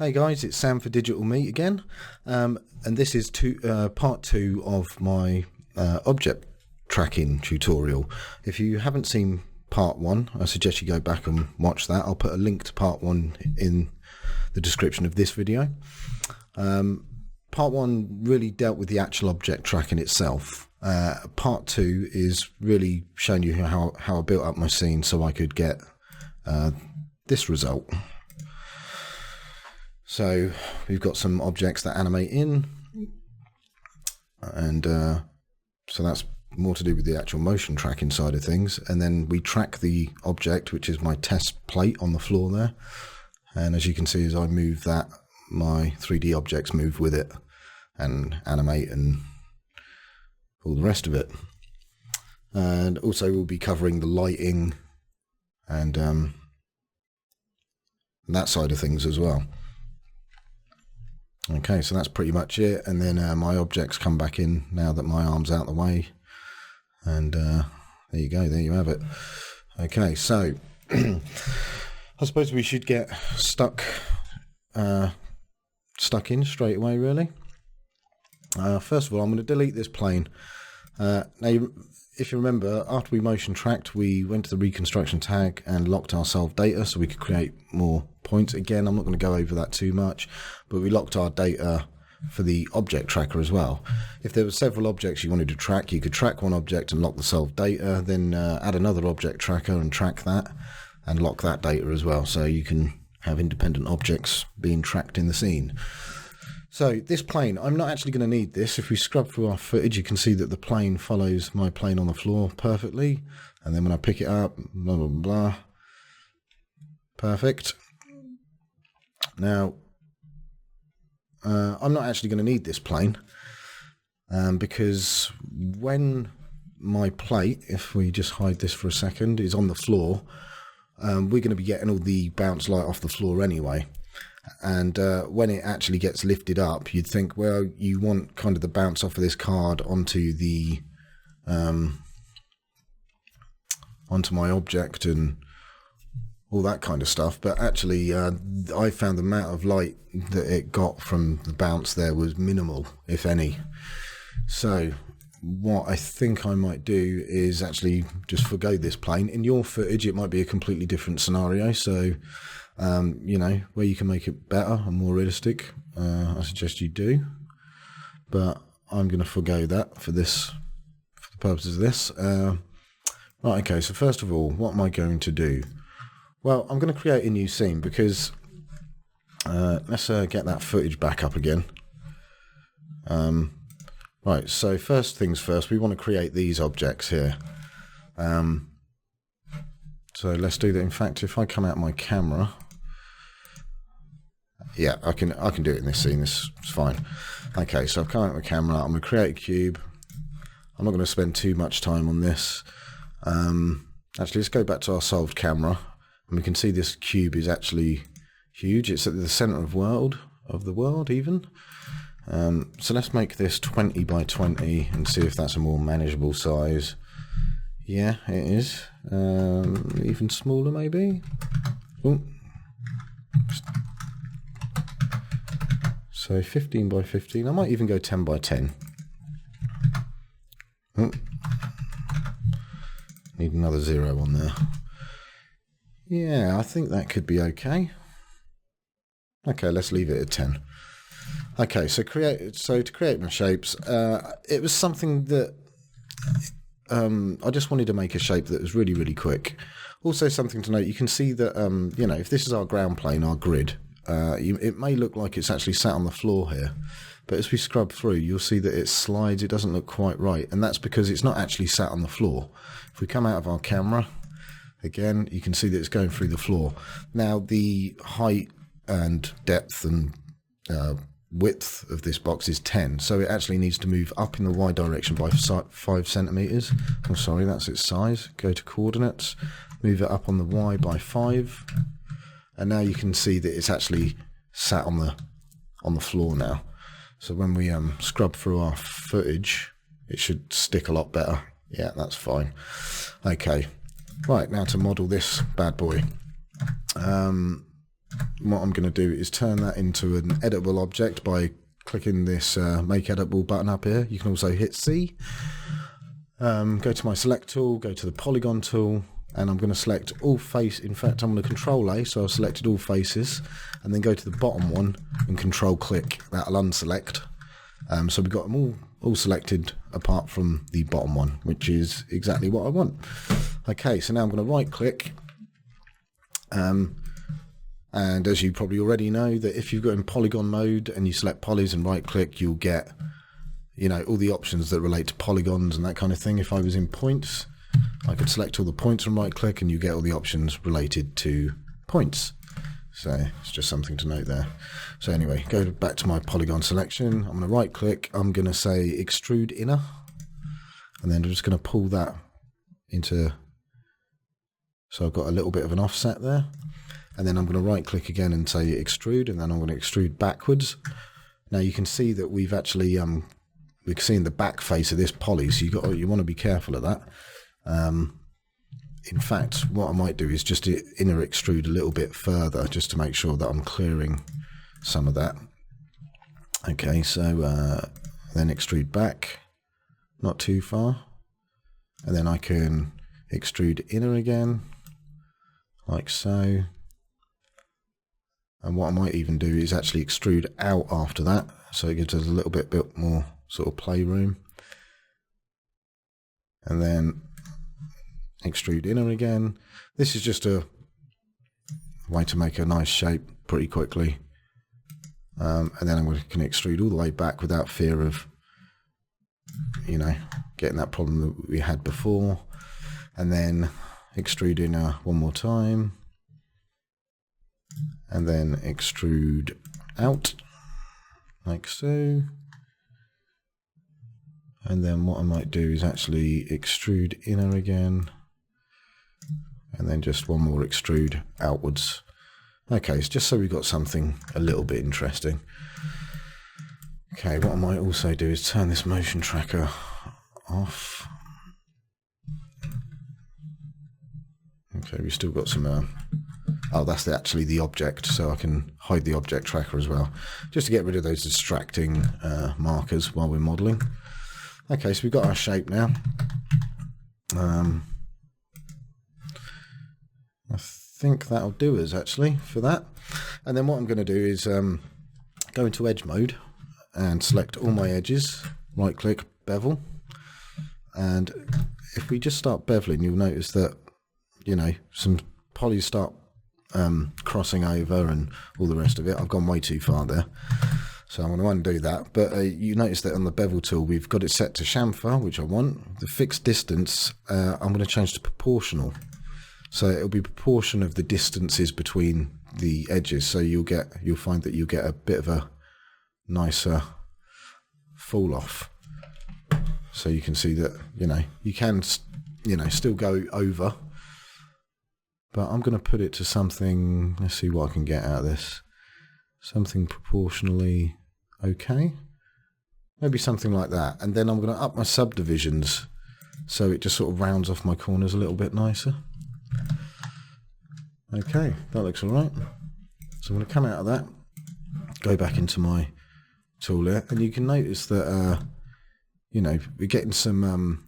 Hey guys, it's Sam for Digital Meat again, and this is part 2 of my object tracking tutorial. If you haven't seen part 1, I suggest you go back and watch that. I'll put a link to part 1 in the description of this video. Part 1 really dealt with the actual object tracking itself. Part 2 is really showing you how I built up my scene so I could get this result. So we've got some objects that animate in, and so that's more to do with the actual motion tracking side of things. And then we track the object, which is my test plate on the floor there. And as you can see, as I move that, my 3D objects move with it and animate and all the rest of it. And also we'll be covering the lighting and that side of things as well. Okay, so that's pretty much it, and then my objects come back in now that my arm's out of the way, and there you go, there you have it. Okay, so I suppose we should get stuck in straight away, really. First of all, I'm going to delete this plane. Now, if you remember, after we motion tracked, we went to the reconstruction tag and locked our solved data so we could create more points. Again, I'm not going to go over that too much, but we locked our data for the object tracker as well. If there were several objects you wanted to track, you could track one object and lock the solved data, then add another object tracker and track that and lock that data as well, so you can have independent objects being tracked in the scene. So this plane, I'm not actually going to need this. If we scrub through our footage, you can see that the plane follows my plane on the floor perfectly. And then when I pick it up, blah, blah, blah. Perfect. Now, I'm not actually going to need this plane because when my plate, if we just hide this for a second, is on the floor, we're going to be getting all the bounce light off the floor anyway. And when it actually gets lifted up, you'd think, well, you want kind of the bounce off of this card onto the onto my object and all that kind of stuff. But actually, I found the amount of light that it got from the bounce there was minimal, if any. So what I think I might do is actually just forgo this plane. In your footage, it might be a completely different scenario. So you know, where you can make it better and more realistic, I suggest you do, but I'm going to forgo that for the purposes of this. Right, okay, so first of all, what am I going to do? Well, I'm going to create a new scene because let's get that footage back up again. Right, so first things first, we want to create these objects here. So let's do that. In fact, if I come out my camera, yeah, I can do it in this scene. This is fine. Okay, so I've come out my camera. I'm going to create a cube. I'm not going to spend too much time on this. Actually, let's go back to our solved camera, and we can see this cube is actually huge. It's at the center of the world even. So let's make this 20 by 20 and see if that's a more manageable size. Yeah, it is. Even smaller, maybe. Ooh. So 15 by 15. I might even go 10 by 10. Ooh. Need another 0 on there. Yeah, I think that could be okay. Okay, let's leave it at 10. Okay, so to create my shapes, it was something that I just wanted to make a shape that was really, really quick. Also, something to note, you can see that, you know, if this is our ground plane, our grid, it may look like it's actually sat on the floor here. But as we scrub through, you'll see that it slides. It doesn't look quite right. And that's because it's not actually sat on the floor. If we come out of our camera, again, you can see that it's going through the floor. Now, the height and depth and width of this box is 10, so it actually needs to move up in the Y direction by 5 centimeters. I'm sorry, that's its size. Go to coordinates, move it up on the Y by 5, and now you can see that it's actually sat on the floor now. So when we scrub through our footage, it should stick a lot better. Yeah, that's fine. Okay, right, now to model this bad boy. what I'm going to do is turn that into an editable object by clicking this make editable button up here. You can also hit C, go to my select tool, go to the polygon tool, and I'm going to select all face. In fact, I'm going to control A, so I've selected all faces, and then go to the bottom one and control click. That'll unselect. So we've got them all selected apart from the bottom one, which is exactly what I want. Okay, so now I'm going to right click. And as you probably already know, that if you've got in polygon mode and you select polys and right click, you'll get, you know, all the options that relate to polygons and that kind of thing. If I was in points, I could select all the points and right click, and you get all the options related to points. So it's just something to note there. So anyway, go back to my polygon selection. I'm going to right click. I'm going to say extrude inner, and then I'm just going to pull that into, so I've got a little bit of an offset there. And then I'm going to right click again and say extrude, and then I'm going to extrude backwards. Now you can see that we've actually we're seeing the back face of this poly, so you want to be careful of that. In fact, what I might do is just inner extrude a little bit further, just to make sure that I'm clearing some of that. Okay, so then extrude back, not too far, and then I can extrude inner again, like so. And what I might even do is actually extrude out after that, so it gives us a little bit more sort of playroom. And then extrude inner again. This is just a way to make a nice shape pretty quickly. And then I'm going to extrude all the way back without fear of, you know, getting that problem that we had before. And then extrude inner one more time. And then extrude out, like so. And then what I might do is actually extrude inner again, and then just one more extrude outwards. Okay, it's just so we've got something a little bit interesting. Okay, what I might also do is turn this motion tracker off. Okay, we've still got some oh, that's actually the object, so I can hide the object tracker as well, just to get rid of those distracting markers while we're modelling. Okay, so we've got our shape now. I think that'll do us actually for that. And then what I'm going to do is go into edge mode and select all my edges, right click, bevel. And if we just start beveling, you'll notice that, you know, some polys start crossing over and all the rest of it. I've gone way too far there, so I'm going to undo that. But you notice that on the bevel tool we've got it set to chamfer, which I want. The fixed distance I'm going to change to proportional, so it'll be proportion of the distances between the edges, so you'll find that you'll get a bit of a nicer fall off. So you can see that, you know, you can, you know, still go over. But I'm going to put it to something, let's see what I can get out of this. Something proportionally okay. Maybe something like that. And then I'm going to up my subdivisions so it just sort of rounds off my corners a little bit nicer. Okay, that looks all right. So I'm going to come out of that, go back into my tool here, and you can notice that, you know, we're getting some...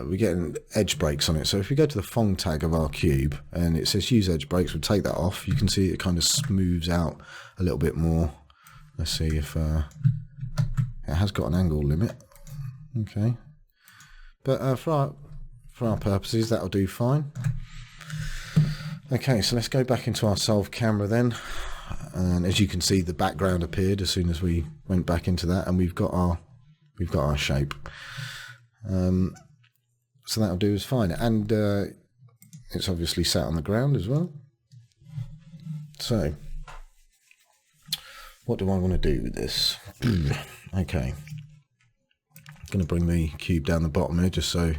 we're getting edge breaks on it. So if we go to the Fong tag of our cube and it says use edge breaks, we'll take that off. You can see it kind of smooths out a little bit more. Let's see if it has got an angle limit. Okay, but for our purposes that'll do fine. Okay, so let's go back into our solve camera then, and as you can see the background appeared as soon as we went back into that, and we've got our shape. So that'll do us fine, and it's obviously sat on the ground as well. So what do I want to do with this? Okay, I'm going to bring the cube down the bottom here just so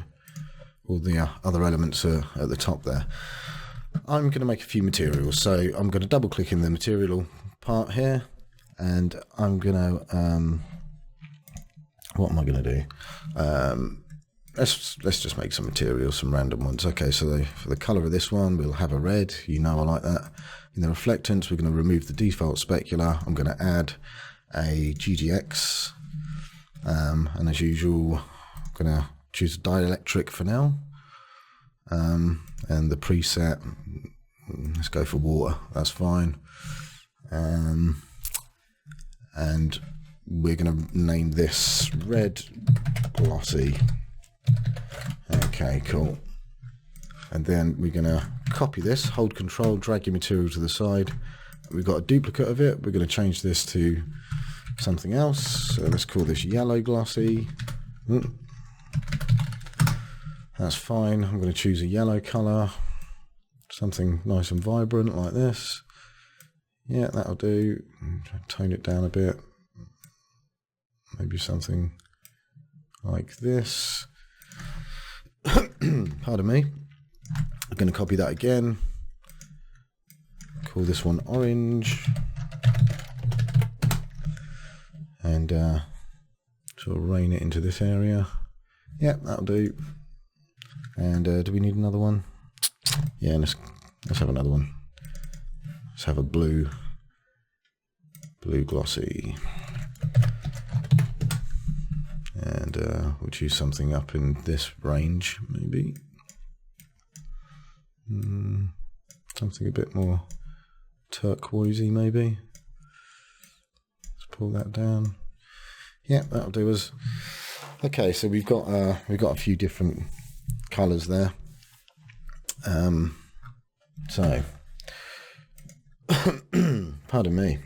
all the other elements are at the top there. I'm going to make a few materials, so I'm going to double click in the material part here, and I'm going to what am I going to do? let's just make some materials, some random ones. Okay, so for the color of this one, we'll have a red. You know I like that. In the reflectance, we're going to remove the default specular. I'm going to add a GGX, and as usual, I'm going to choose a dielectric for now, and the preset, let's go for water. That's fine. And we're going to name this red glossy. Okay, cool. And then we're going to copy this, hold control, drag your material to the side. We've got a duplicate of it. We're going to change this to something else. So let's call this yellow glossy. That's fine. I'm going to choose a yellow color, something nice and vibrant like this. Yeah, that'll do. Tone it down a bit. Maybe something like this. Pardon me. I'm going to copy that again. Call this one orange. And sort of rain it into this area. Yeah, that'll do. And do we need another one? Yeah, let's have another one. Let's have a blue glossy. And we'll choose something up in this range, maybe. Something a bit more turquoisey, maybe. Let's pull that down. Yeah, that'll do us. Okay, so we've got a few different colours there. So, pardon me.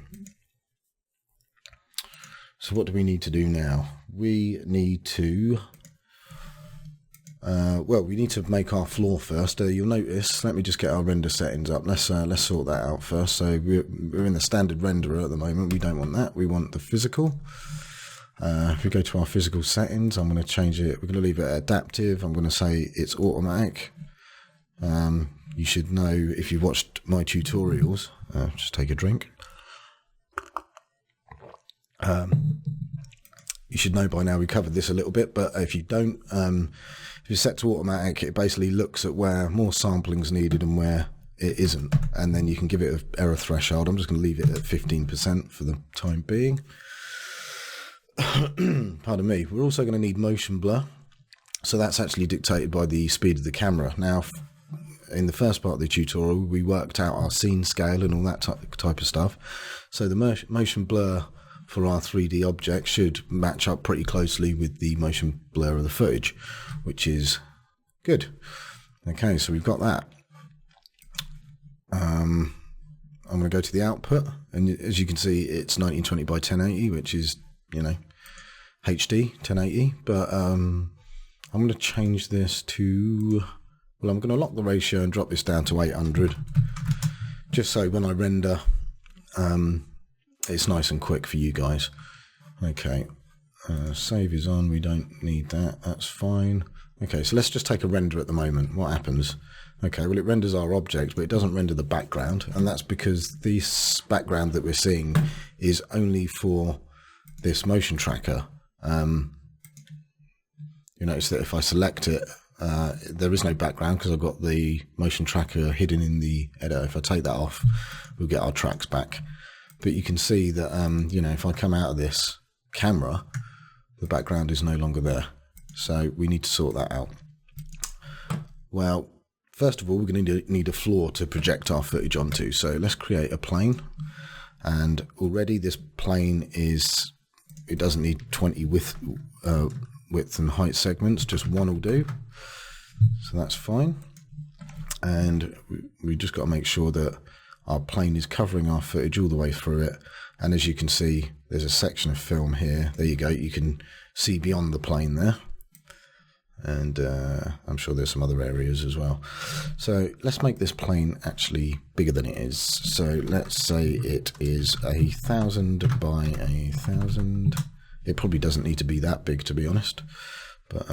So what do we need to do now? We need to, we need to make our floor first. You'll notice, let me just get our render settings up. Let's sort that out first. So we're in the standard renderer at the moment. We don't want that. We want the physical. If we go to our physical settings, I'm going to change it. We're going to leave it adaptive. I'm going to say it's automatic. You should know if you've watched my tutorials. Just take a drink. You should know by now we covered this a little bit, but if you don't, if you're set to automatic, it basically looks at where more sampling is needed and where it isn't, and then you can give it an error threshold. I'm just going to leave it at 15% for the time being. Pardon me. We're also going to need motion blur, so that's actually dictated by the speed of the camera. Now, in the first part of the tutorial, we worked out our scene scale and all that type of stuff, so the motion blur for our 3D object should match up pretty closely with the motion blur of the footage, which is good. Okay, so we've got that. I'm going to go to the output, and as you can see, it's 1920 by 1080, which is, you know, HD 1080. But I'm going to change this to, well, I'm going to lock the ratio and drop this down to 800, just so when I render, it's nice and quick for you guys. Okay, save is on. We don't need that. That's fine. Okay, so let's just take a render at the moment. What happens? Okay, well, it renders our object, but it doesn't render the background, and that's because this background that we're seeing is only for this motion tracker. You notice that if I select it, there is no background because I've got the motion tracker hidden in the editor. If I take that off, we'll get our tracks back. But you can see that, you know, if I come out of this camera, the background is no longer there. So we need to sort that out. Well, first of all, we're going to need a floor to project our footage onto. So let's create a plane. And already this plane it doesn't need 20 width and height segments, just one will do. So that's fine. And we just got to make sure that our plane is covering our footage all the way through it. And as you can see, there's a section of film here. There you go. You can see beyond the plane there. And I'm sure there's some other areas as well. So let's make this plane actually bigger than it is. So let's say it is 1,000 by 1,000. It probably doesn't need to be that big, to be honest. But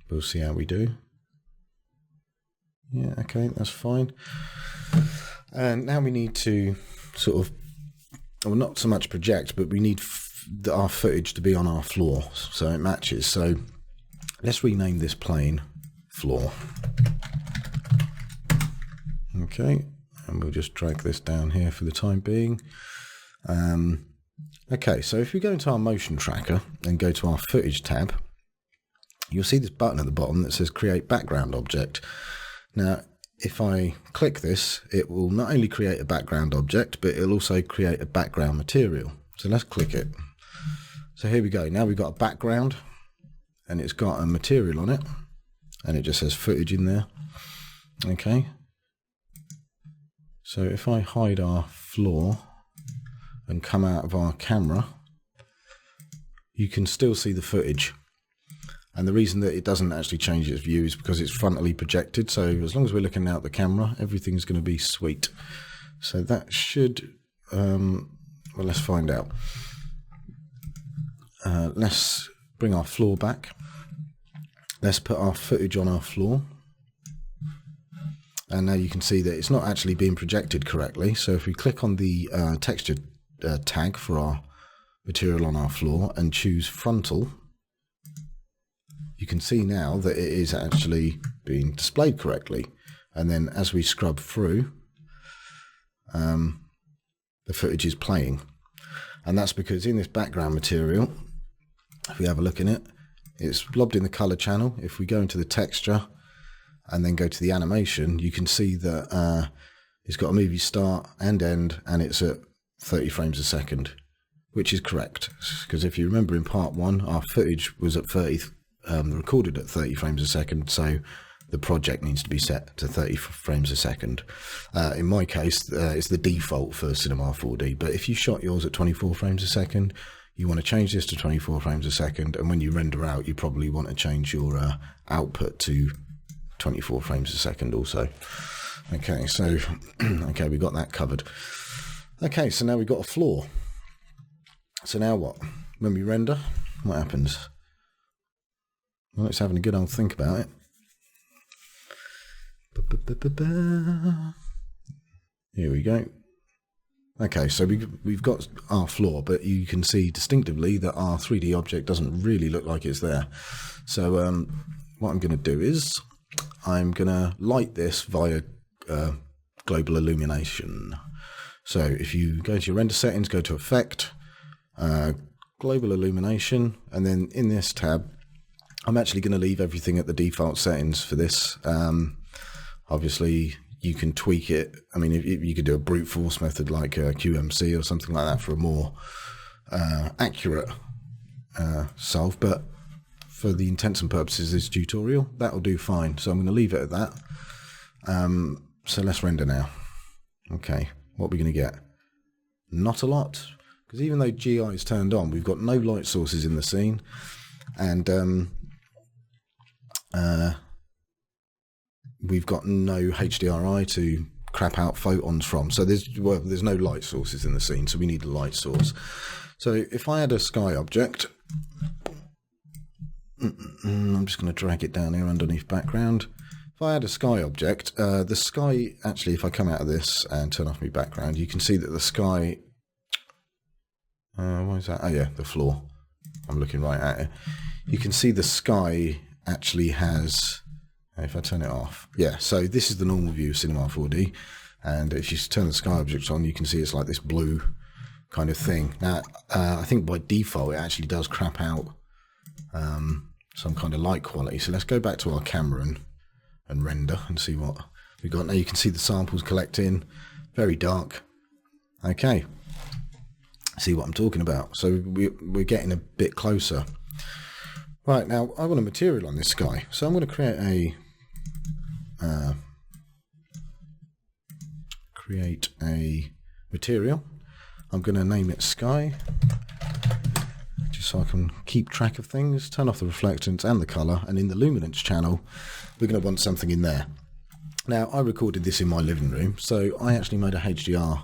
we'll see how we do. Yeah, okay, that's fine. And now we need to sort of, well, not so much project, but we need our footage to be on our floor so it matches. So let's rename this plane floor. Okay, and we'll just drag this down here for the time being. Okay, so if we go into our motion tracker and go to our footage tab, you'll see this button at the bottom that says create background object. Now, if I click this, it will not only create a background object, but it'll also create a background material. So let's click it. So here we go. Now we've got a background and it's got a material on it and it just says footage in there. Okay. So if I hide our floor and come out of our camera, you can still see the footage. And the reason that it doesn't actually change its view is because it's frontally projected. So as long as we're looking out the camera, everything's going to be sweet. So that should, well, let's find out. Let's bring our floor back. Let's put our footage on our floor. And now you can see that it's not actually being projected correctly. So if we click on the texture tag for our material on our floor and choose frontal, you can see now that it is actually being displayed correctly. And then as we scrub through, the footage is playing. And that's because in this background material, if we have a look in it, it's blobbed in the color channel. If we go into the texture and then go to the animation, you can see that it's got a movie start and end, and it's at 30 frames a second, which is correct. Because if you remember in part 1, our footage was at recorded at 30 frames a second, so the project needs to be set to 30 frames a second. In my case, it's the default for Cinema 4D, but if you shot yours at 24 frames a second, you want to change this to 24 frames a second, and when you render out, you probably want to change your output to 24 frames a second also. Okay, so okay, we got that covered. Okay, so now we've got a floor. So now what? When we render, what happens? Well, it's having a good old think about it. Here we go. Okay, so we've got our floor, but you can see distinctively that our 3D object doesn't really look like it's there. So what I'm going to do is I'm going to light this via global illumination. So if you go to your render settings, go to effect, global illumination, and then in this tab, I'm actually going to leave everything at the default settings for this. Obviously, you can tweak it. I mean, you could do a brute force method like QMC or something like that for a more accurate solve. But for the intents and purposes of this tutorial, that'll do fine. So I'm going to leave it at that. So let's render now. Okay, what are we going to get? Not a lot. Because even though GI is turned on, we've got no light sources in the scene. And we've got no HDRI to crap out photons from. So there's no light sources in the scene, so we need a light source. So if I had a sky object, I'm just going to drag it down here underneath background. If I had a sky object, the sky, actually, if I come out of this and turn off my background, you can see that the sky, what is that? Oh yeah, the floor. I'm looking right at it. You can see the sky actually has, if I turn it off, yeah, so this is the normal view of Cinema 4D, and if you turn the sky object on, you can see it's like this blue kind of thing. Now, I think by default it actually does crap out some kind of light quality, so let's go back to our camera and render and see what we've got. Now you can see the samples collecting, very dark. Okay, see what I'm talking about. So we're getting a bit closer. Right, now I want a material on this sky, so I'm going to create a material. I'm going to name it sky, just so I can keep track of things. Turn off the reflectance and the color, and in the luminance channel we're going to want something in there. Now I recorded this in my living room, so I actually made a HDR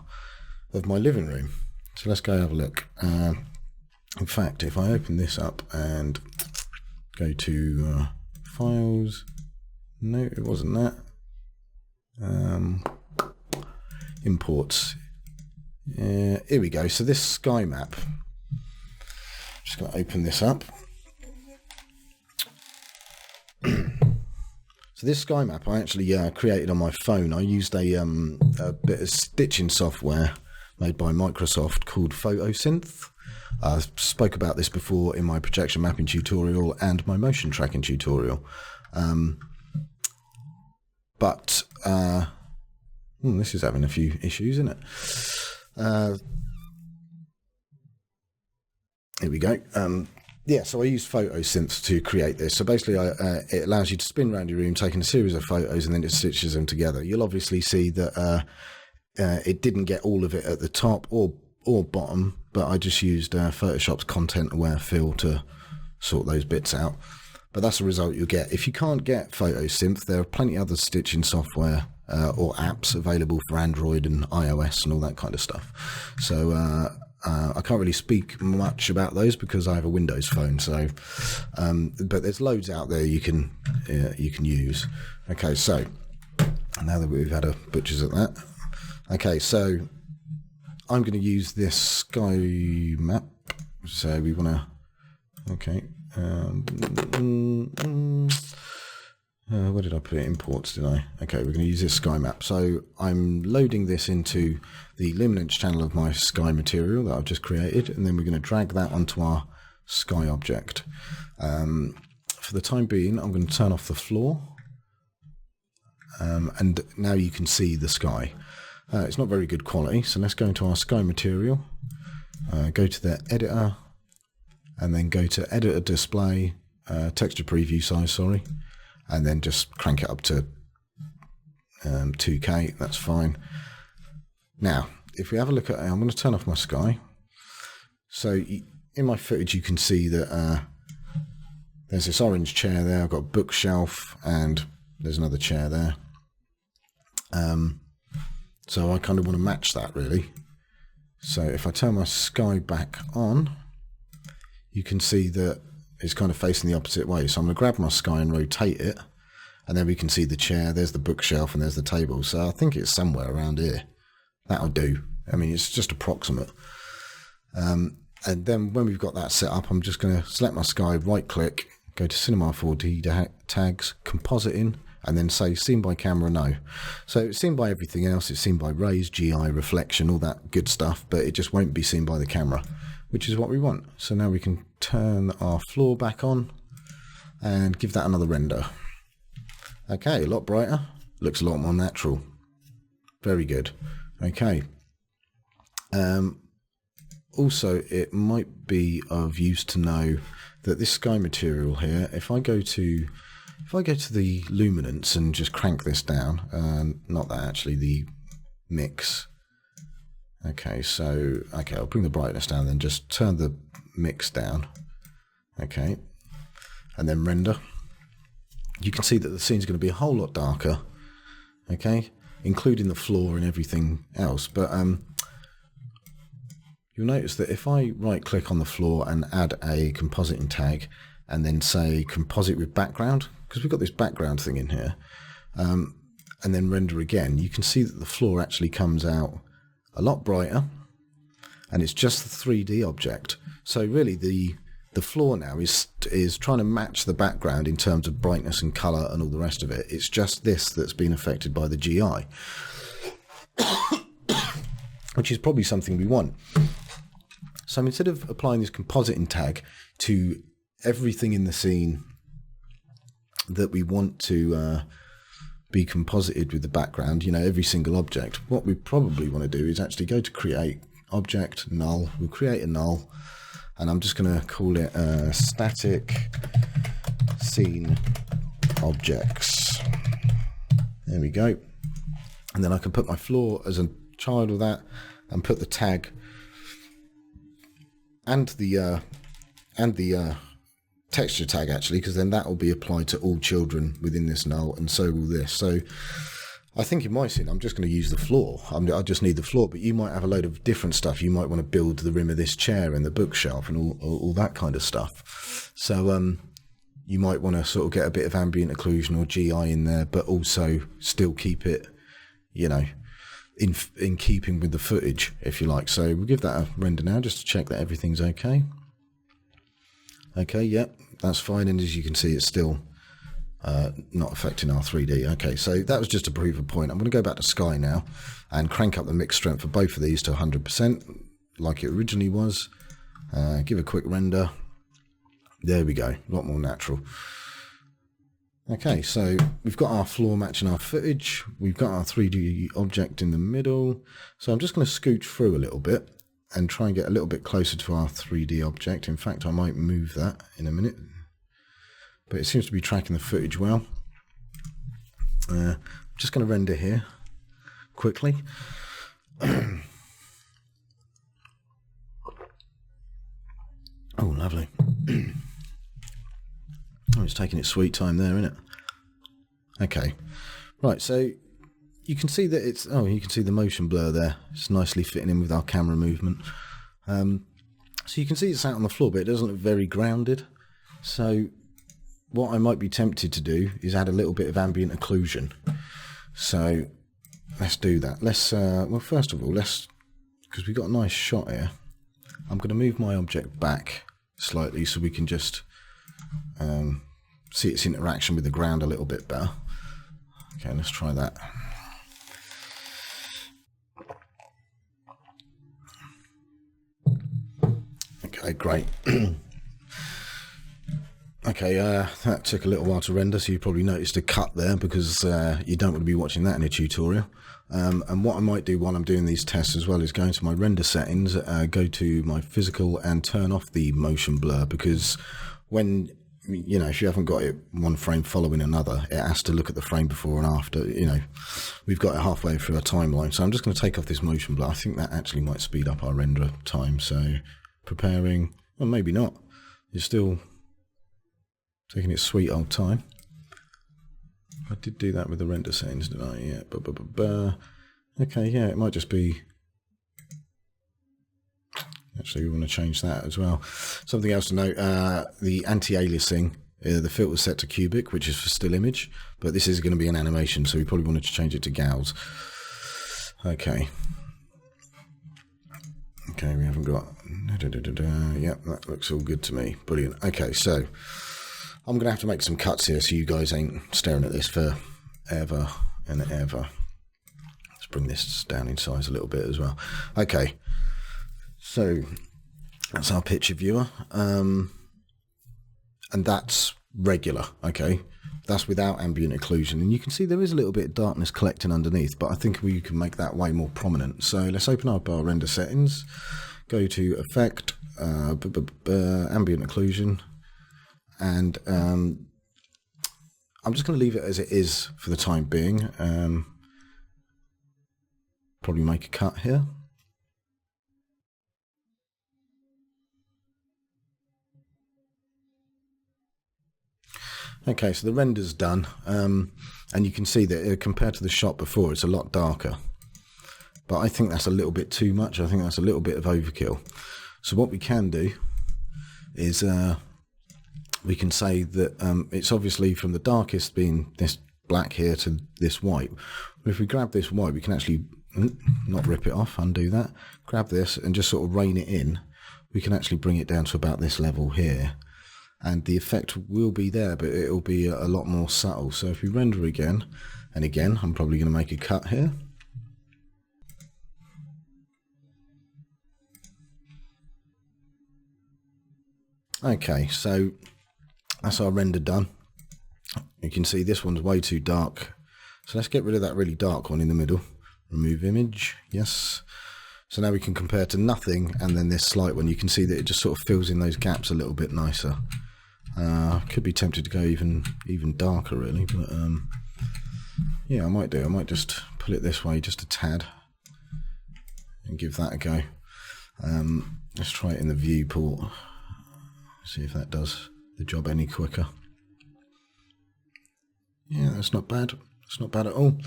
of my living room. So let's go have a look. In fact, if I open this up and go to files, no, it wasn't that. Imports. Here we go. So this sky map, just going to open this up. So this sky map I actually created on my phone. I used a bit of stitching software made by Microsoft called Photosynth. I spoke about this before in my projection mapping tutorial and my motion tracking tutorial. This is having a few issues, isn't it? Here we go. Yeah, so I used Photosynth to create this. So basically, it allows you to spin around your room, taking a series of photos, and then it stitches them together. You'll obviously see that it didn't get all of it at the top or bottom, but I just used Photoshop's content-aware fill to sort those bits out. But that's the result you'll get. If you can't get Photosynth, there are plenty of other stitching software or apps available for Android and iOS and all that kind of stuff. So I can't really speak much about those because I have a Windows phone. So, but there's loads out there you can use. Okay, so now that we've had a butcher's at that, okay, so I'm going to use this sky map. So we want to, okay. Where did I put it? Imports, did I? Okay, we're going to use this sky map. So I'm loading this into the luminance channel of my sky material that I've just created, and then we're going to drag that onto our sky object. For the time being, I'm going to turn off the floor, and now you can see the sky. It's not very good quality, so let's go into our sky material, go to the editor, and then go to editor display, texture preview size, sorry, and then just crank it up to 2K, that's fine. Now, if we have a look at, I'm going to turn off my sky. So in my footage, you can see that there's this orange chair there, I've got a bookshelf, and there's another chair there. So I kind of want to match that, really. So if I turn my sky back on, you can see that it's kind of facing the opposite way. So I'm going to grab my sky and rotate it, and then we can see the chair, there's the bookshelf, and there's the table. So I think it's somewhere around here. That'll do. I mean, it's just approximate. And then when we've got that set up, I'm just going to select my sky, right click, go to Cinema 4D tags, compositing, and then say seen by camera, no. So it's seen by everything else. It's seen by rays, GI, reflection, all that good stuff, but it just won't be seen by the camera, which is what we want. So now we can turn our floor back on and give that another render. Okay, a lot brighter. Looks a lot more natural. Very good. Okay. Also, it might be of use to know that this sky material here, if I go to the luminance and just crank this down, not that actually, the mix. Okay, so, okay, I'll bring the brightness down, then just turn the mix down. Okay, and then render. You can see that the scene's going to be a whole lot darker. Okay, including the floor and everything else. But you'll notice that if I right click on the floor and add a compositing tag and then say composite with background, because we've got this background thing in here, and then render again, you can see that the floor actually comes out a lot brighter, and it's just the 3D object. So really the floor now is trying to match the background in terms of brightness and color and all the rest of it. It's just this that's been affected by the GI, which is probably something we want. So instead of applying this compositing tag to everything in the scene that we want to be composited with the background, you know, every single object, what we probably want to do is actually go to create object null. We'll create a null, and I'm just going to call it static scene objects. There we go. And then I can put my floor as a child of that and put the tag and the texture tag, actually, because then that will be applied to all children within this null, and so will this. So I think in my scene, I'm just going to use the floor. I just need the floor, but you might have a load of different stuff. You might want to build the rim of this chair and the bookshelf and all that kind of stuff. So you might want to sort of get a bit of ambient occlusion or GI in there, but also still keep it, you know, in keeping with the footage, if you like. So we'll give that a render now just to check that everything's okay. Okay, yep, that's fine. And as you can see, it's still not affecting our 3D. Okay, so that was just to prove a point. I'm going to go back to sky now and crank up the mix strength for both of these to 100% like it originally was. Give a quick render. There we go, a lot more natural. Okay, so we've got our floor matching our footage. We've got our 3D object in the middle. So I'm just going to scooch through a little bit and try and get a little bit closer to our 3D object. In fact, I might move that in a minute. But it seems to be tracking the footage well. I'm just going to render here quickly. Oh, lovely. Oh, it's taking its sweet time there, isn't it? Okay. Right, so you can see that it's... Oh, you can see the motion blur there. It's nicely fitting in with our camera movement. So you can see it's out on the floor, but it doesn't look very grounded. So what I might be tempted to do is add a little bit of ambient occlusion. So let's do that. Let's... well, first of all, let's... Because we've got a nice shot here. I'm going to move my object back slightly so we can just... see its interaction with the ground a little bit better. Okay, let's try that. Okay, great. Okay, that took a little while to render, so you probably noticed a cut there because you don't want to be watching that in a tutorial. And what I might do while I'm doing these tests as well is go into my render settings, go to my physical and turn off the motion blur, because when, you know, if you haven't got it one frame following another, it has to look at the frame before and after. You know, we've got it halfway through our timeline, so I'm just going to take off this motion blur. I think that actually might speed up our render time. So preparing, well, maybe not. You're still taking its sweet old time. I did do that with the render settings, didn't I? Yeah. Okay, yeah, it might just be... Actually, we want to change that as well. Something else to note, the anti-aliasing, the filter is set to cubic, which is for still image, but this is going to be an animation, so we probably wanted to change it to gals. Okay. Okay, we haven't got... Yep, that looks all good to me. Brilliant. Okay, so I'm going to have to make some cuts here so you guys ain't staring at this for ever and ever. Let's bring this down in size a little bit as well. Okay. So that's our picture viewer, and that's regular. Okay, that's without ambient occlusion, and you can see there is a little bit of darkness collecting underneath, but I think we can make that way more prominent. So let's open up our render settings, go to effect, ambient occlusion, and I'm just going to leave it as it is for the time being. Probably make a cut here. Okay, so the render's done, and you can see that compared to the shot before, it's a lot darker. But I think that's a little bit too much. I think that's a little bit of overkill. So what we can do is we can say that it's obviously from the darkest being this black here to this white. But if we grab this white, we can actually not rip it off, undo that, grab this and just sort of rein it in. We can actually bring it down to about this level here. And the effect will be there, but it'll be a lot more subtle. So if we render again, and again, I'm probably going to make a cut here. Okay, so that's our render done. You can see this one's way too dark. So let's get rid of that really dark one in the middle. Remove image, yes. So now we can compare to nothing, and then this slight one. You can see that it just sort of fills in those gaps a little bit nicer. Could be tempted to go even darker really, but yeah, I might do. I might just pull it this way just a tad and give that a go. Let's try it in the viewport, see if that does the job any quicker. Yeah, that's not bad. It's not bad at all.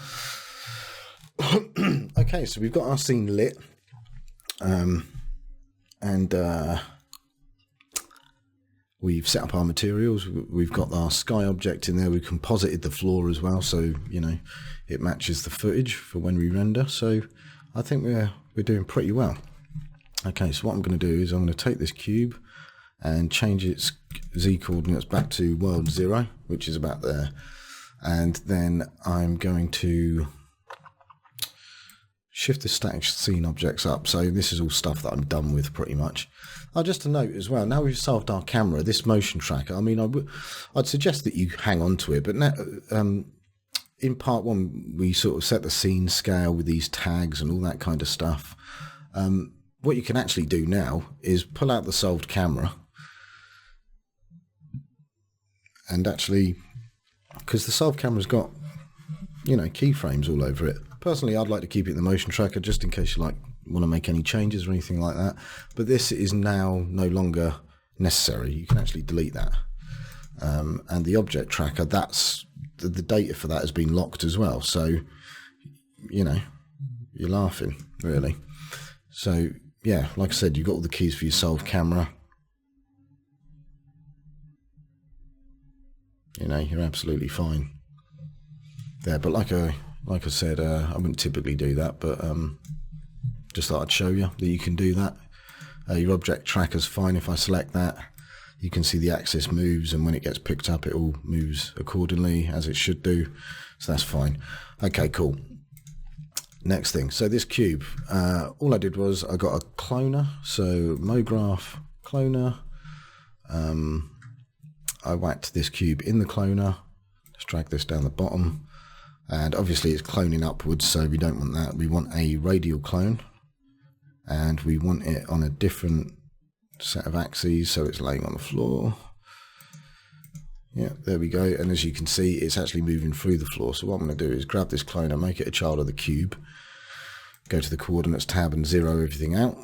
Okay, so we've got our scene lit, and we've set up our materials. We've got our sky object in there. We've composited the floor as well, so you know it matches the footage for when we render. So I think we're doing pretty well. Okay, so what I'm going to do is I'm going to take this cube and change its Z coordinates back to world 0, which is about there. And then I'm going to shift the static scene objects up. So this is all stuff that I'm done with pretty much. Just a note as well, now we've solved our camera, this motion tracker, I mean, I'd suggest that you hang on to it, but now, in part 1, we sort of set the scene scale with these tags and all that kind of stuff. What you can actually do now is pull out the solved camera and actually, because the solved camera's got, you know, keyframes all over it. Personally, I'd like to keep it in the motion tracker just in case you want to make any changes or anything like that. But this is now no longer necessary. You can actually delete that. And the object tracker, that's the data for that has been locked as well. So, you know, you're laughing, really. So, yeah, like I said, you've got all the keys for your solved camera. You know, you're absolutely fine there. But like I said, I wouldn't typically do that, but just thought I'd show you that you can do that. Your object tracker's fine. If I select that, you can see the axis moves, and when it gets picked up, it all moves accordingly as it should do. So that's fine. Okay, cool. Next thing. So this cube, all I did was I got a cloner. So MoGraph cloner. I whacked this cube in the cloner. Let's drag this down the bottom. And obviously it's cloning upwards, so we don't want that. We want a radial clone. And we want it on a different set of axes, so it's laying on the floor. Yeah, there we go. And as you can see, it's actually moving through the floor. So what I'm going to do is grab this cloner, make it a child of the cube, go to the coordinates tab and zero everything out,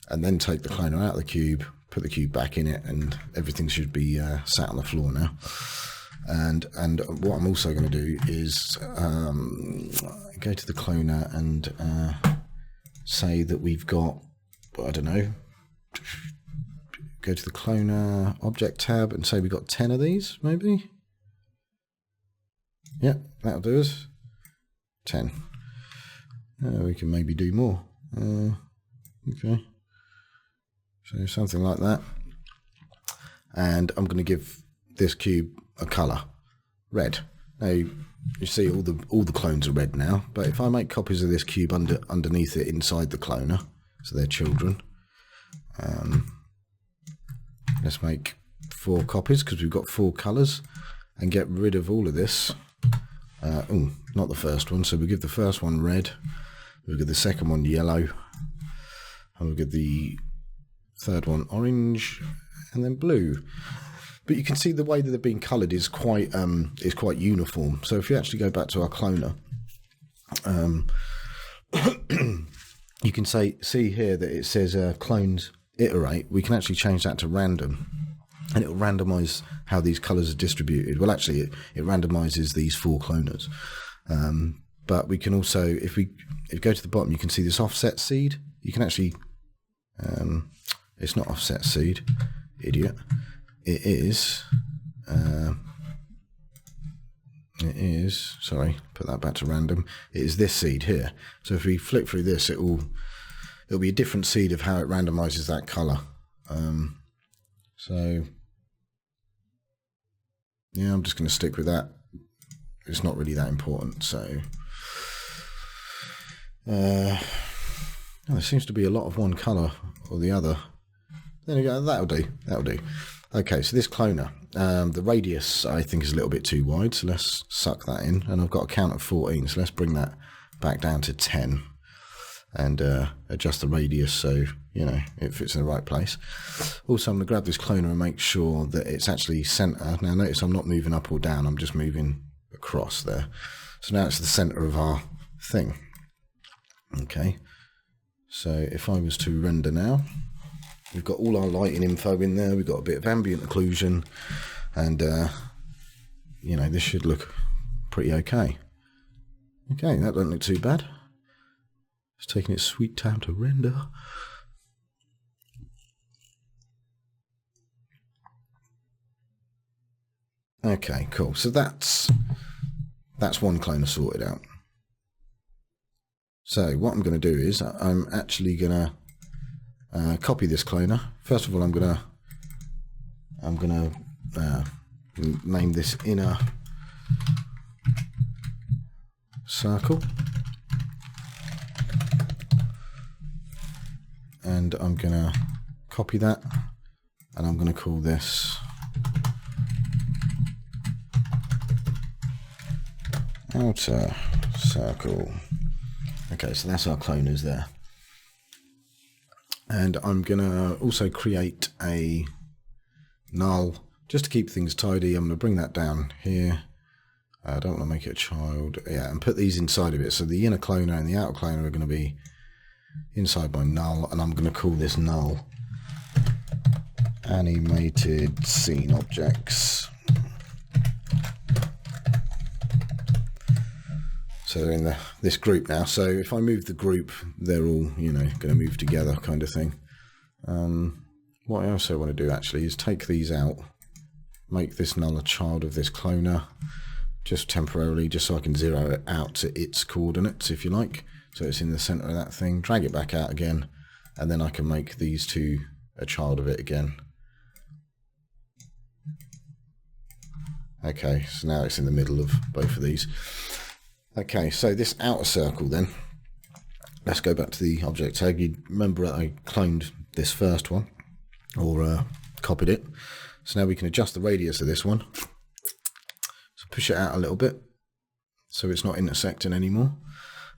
and then take the cloner out of the cube, put the cube back in it, and everything should be sat on the floor now. And what I'm also going to do is go to the cloner and say that we've got, I don't know, go to the cloner object tab and say we've got 10 of these, maybe. Yeah, that'll do us. 10. We can maybe do more. Okay. So something like that. And I'm going to give this cube a colour, red. Now you see all the clones are red now, but if I make copies of this cube underneath it inside the cloner, so they're children, let's make 4 copies because we've got 4 colours, and get rid of all of this. Not the first one, so we'll give the first one red, we'll give the second one yellow, and we'll give the third one orange, and then blue. But you can see the way that they've been coloured is quite uniform. So if you actually go back to our cloner, you can see here that it says clones iterate. We can actually change that to random, and it will randomise how these colours are distributed. Well, actually, it randomises these 4 cloners. But we can also, if we go to the bottom, you can see this offset seed. You can actually, it's not offset seed, idiot. It is, sorry, put that back to random. It is this seed here. So if we flick through this, it'll be a different seed of how it randomizes that color. So yeah, I'm just going to stick with that. It's not really that important. So there seems to be a lot of one color or the other. There we go. That'll do. Okay, so this cloner, the radius I think is a little bit too wide, so let's suck that in. And I've got a count of 14, so let's bring that back down to 10 and adjust the radius so, you know, it fits in the right place. Also, I'm going to grab this cloner and make sure that it's actually center. Now notice I'm not moving up or down, I'm just moving across there. So now it's the center of our thing. Okay, so if I was to render now, we've got all our lighting info in there, we've got a bit of ambient occlusion, and you know, this should look pretty okay. Okay, that doesn't look too bad. It's taking its sweet time to render. Okay, cool. So that's one cloner sorted out. So what I'm going to do is I'm actually going to copy this cloner. First of all, I'm going to I'm going to name this inner circle, and I'm going to copy that, and I'm going to call this outer circle. Okay, so that's our cloners there. And I'm going to also create a null just to keep things tidy. I'm going to bring that down here. I don't want to make it a child. Yeah, and put these inside of it. So the inner cloner and the outer cloner are going to be inside my null, and I'm going to call this null animated scene objects. So they're in this group now. So if I move the group, they're all, you know, going to move together, kind of thing. What I also want to do actually is take these out, make this null a child of this cloner, just temporarily, just so I can zero it out to its coordinates, if you like. So it's in the center of that thing. Drag it back out again, and then I can make these two a child of it again. Okay, so now it's in the middle of both of these. Okay, so this outer circle then, let's go back to the object tag. You remember I cloned this first one, or copied it. So now we can adjust the radius of this one. So push it out a little bit, so it's not intersecting anymore.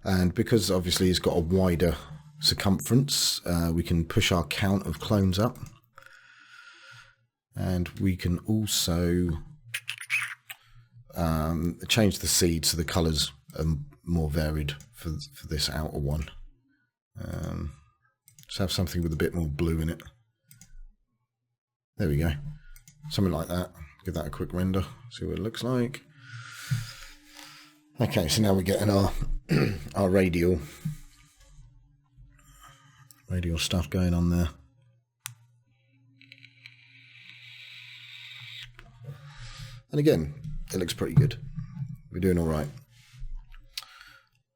And because obviously it's got a wider circumference, we can push our count of clones up. And we can also change the seed so the colours are more varied for this outer one. Let's have something with a bit more blue in it. There we go. Something like that. Give that a quick render, see what it looks like. Okay, so now we're getting our our radial stuff going on there. And again, it looks pretty good. We're doing all right.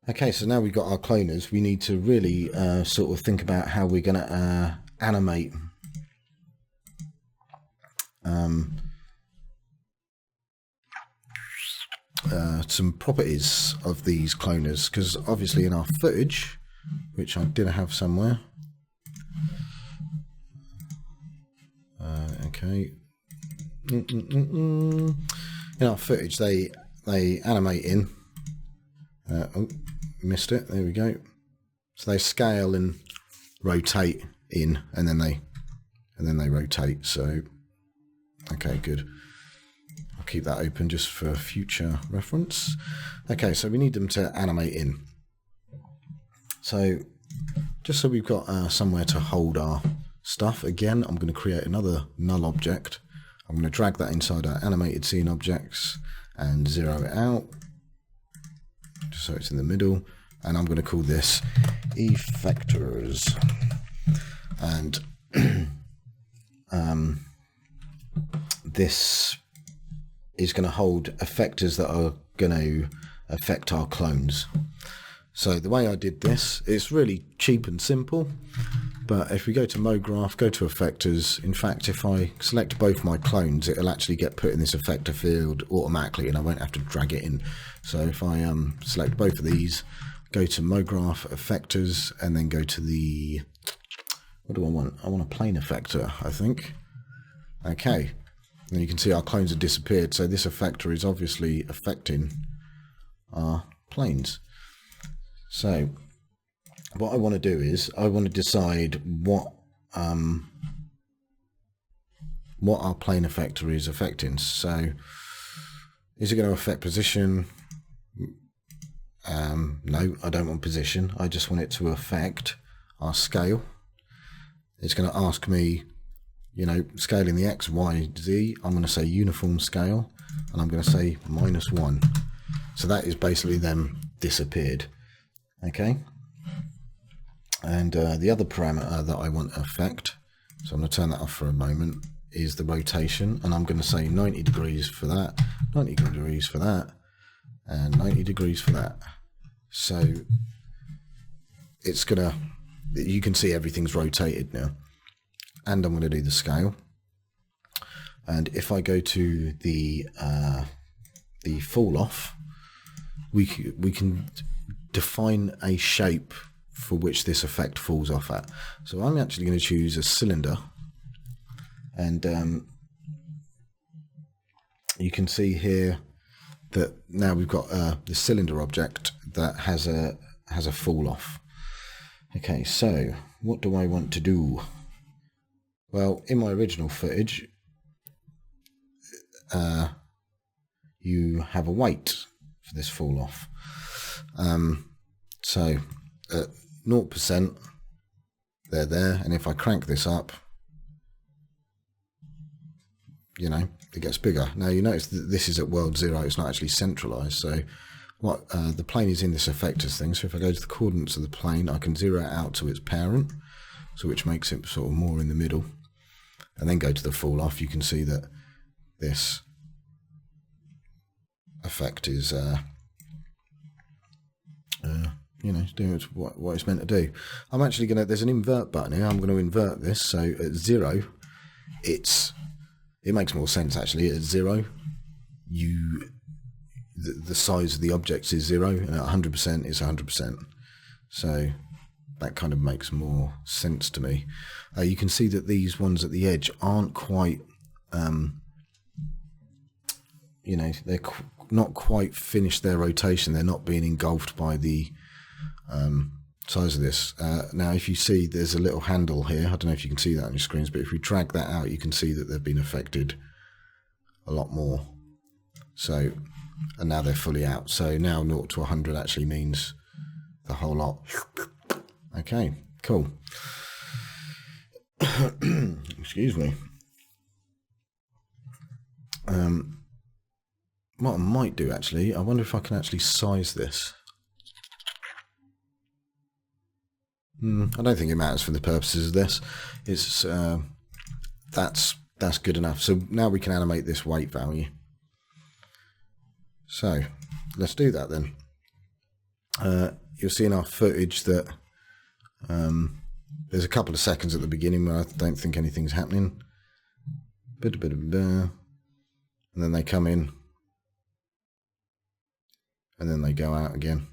Okay, so now we've got our cloners. We need to really sort of think about how we're going to animate some properties of these cloners, because obviously in our footage, which I did have somewhere, okay, in our footage they animate in. Oh, missed it. There we go. So they scale and rotate in, and then they rotate. So okay, good. I'll keep that open just for future reference. Okay, so we need them to animate in. So just so we've got somewhere to hold our stuff, again, I'm going to create another null object. I'm going to drag that inside our animated scene objects and zero it out, just so it's in the middle. And I'm going to call this effectors. And this is going to hold effectors that are going to affect our clones. So the way I did this, it's really cheap and simple, but if we go to MoGraph, go to effectors, in fact if I select both my clones, it'll actually get put in this effector field automatically and I won't have to drag it in. So if I select both of these, go to MoGraph effectors, and then go to the, what do I want? I want a plane effector, I think. Okay, and you can see our clones have disappeared, so this effector is obviously affecting our planes. So what I want to do is I want to decide what our plane effector is affecting. So is it going to affect position? No, I don't want position. I just want it to affect our scale. It's going to ask me, you know, scaling the X, Y, Z. I'm going to say uniform scale, and I'm going to say -1. So that is basically them disappeared. Okay. And the other parameter that I want to affect, so I'm going to turn that off for a moment, is the rotation, and I'm going to say 90 degrees for that, 90 degrees for that, and 90 degrees for that. So it's gonna, you can see everything's rotated now. And I'm going to do the scale. And if I go to the fall off, we can define a shape for which this effect falls off at. So I'm actually going to choose a cylinder, and you can see here that now we've got the cylinder object that has a fall off. Okay, so what do I want to do? Well, in my original footage, you have a weight for this fall off. So at 0%, they're there, and if I crank this up, you know, it gets bigger. Now you notice that this is at world 0, it's not actually centralized. So what the plane is in this effectors thing. So if I go to the coordinates of the plane, I can zero it out to its parent, so which makes it sort of more in the middle, and then go to the fall off. You can see that this effect is you know, it's doing what it's meant to do. I'm actually going to, there's an invert button here, I'm going to invert this. So at 0, it makes more sense actually. At 0, the size of the objects is 0, and at 100% it's 100%. So that kind of makes more sense to me. You can see that these ones at the edge aren't quite, you know, they're not quite finished their rotation. They're not being engulfed by the size of this. Now if you see there's a little handle here, I don't know if you can see that on your screens, but if we drag that out you can see that they've been affected a lot more. So, and now they're fully out. So now 0 to 100 actually means the whole lot. Okay, cool. Excuse me. What I might do actually, I wonder if I can actually size this. I don't think it matters for the purposes of this. It's that's good enough. So now we can animate this weight value. So let's do that then. You'll see in our footage that there's a couple of seconds at the beginning where I don't think anything's happening. And then they come in. And then they go out again.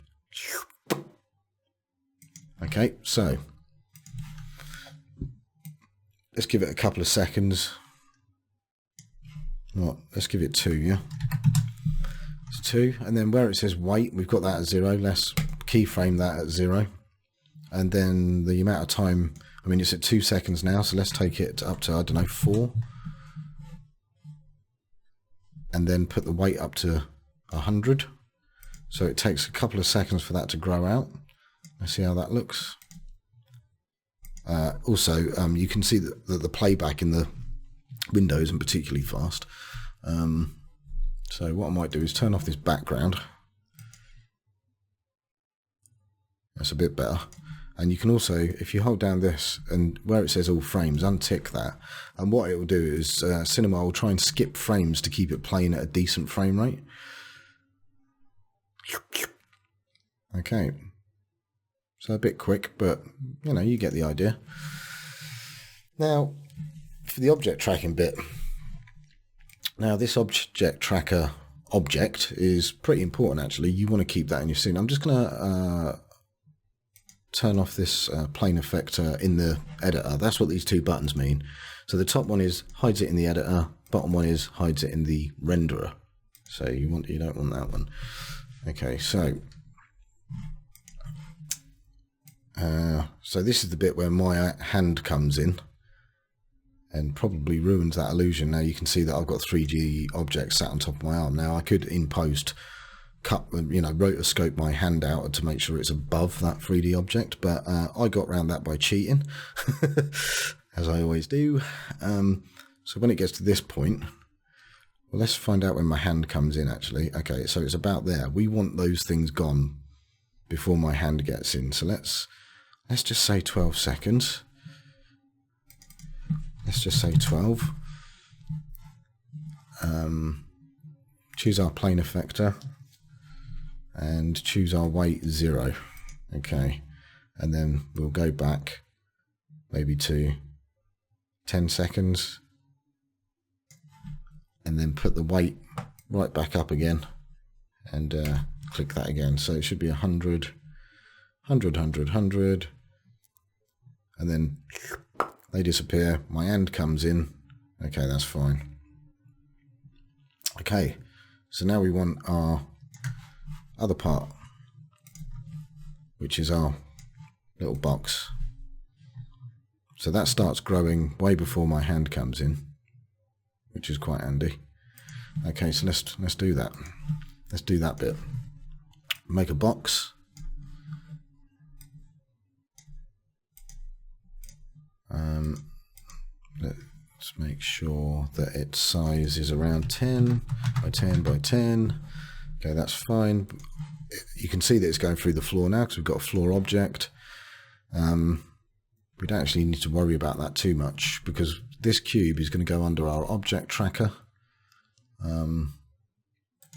Okay, so let's give it a couple of seconds. What? Let's give it 2, yeah? It's 2, and then where it says weight, we've got that at 0. Let's keyframe that at 0. And then the amount of time, I mean, it's at 2 seconds now, so let's take it up to, I don't know, 4. And then put the weight up to 100. So it takes a couple of seconds for that to grow out. Let's see how that looks. Also, you can see that the playback in the window isn't particularly fast. So what I might do is turn off this background. That's a bit better. And you can also, if you hold down this and where it says all frames, untick that. And what it will do is Cinema will try and skip frames to keep it playing at a decent frame rate. Okay. So a bit quick, but you know, you get the idea. Now, for the object tracking bit. Now, this object tracker object is pretty important actually. You want to keep that in your scene. I'm just going to turn off this plane effector in the editor. That's what these 2 buttons mean. So the top one is hides it in the editor, bottom one is hides it in the renderer. So you don't want that one. Okay, so this is the bit where my hand comes in and probably ruins that illusion. Now you can see that I've got 3D objects sat on top of my arm. Now I could in post cut, you know, rotoscope my hand out to make sure it's above that 3D object, but I got around that by cheating, as I always do. So when it gets to this point, well, let's find out when my hand comes in actually. Okay, so it's about there. We want those things gone before my hand gets in. So let's just say 12 seconds. Let's just say 12. Choose our plane effector and choose our weight 0. Okay, and then we'll go back maybe to 10 seconds. and then put the weight right back up again, and click that again. So it should be 100, 100, 100, 100, and then they disappear. My end comes in. Okay, that's fine. Okay, so now we want our other part, which is our little box. So that starts growing way before my hand comes in, which is quite handy. Okay, so let's do that. Let's do that bit. Make a box. Let's make sure that its size is around 10 by 10 by 10. Okay, that's fine. You can see that it's going through the floor now because we've got a floor object. We don't actually need to worry about that too much because this cube is going to go under our object tracker.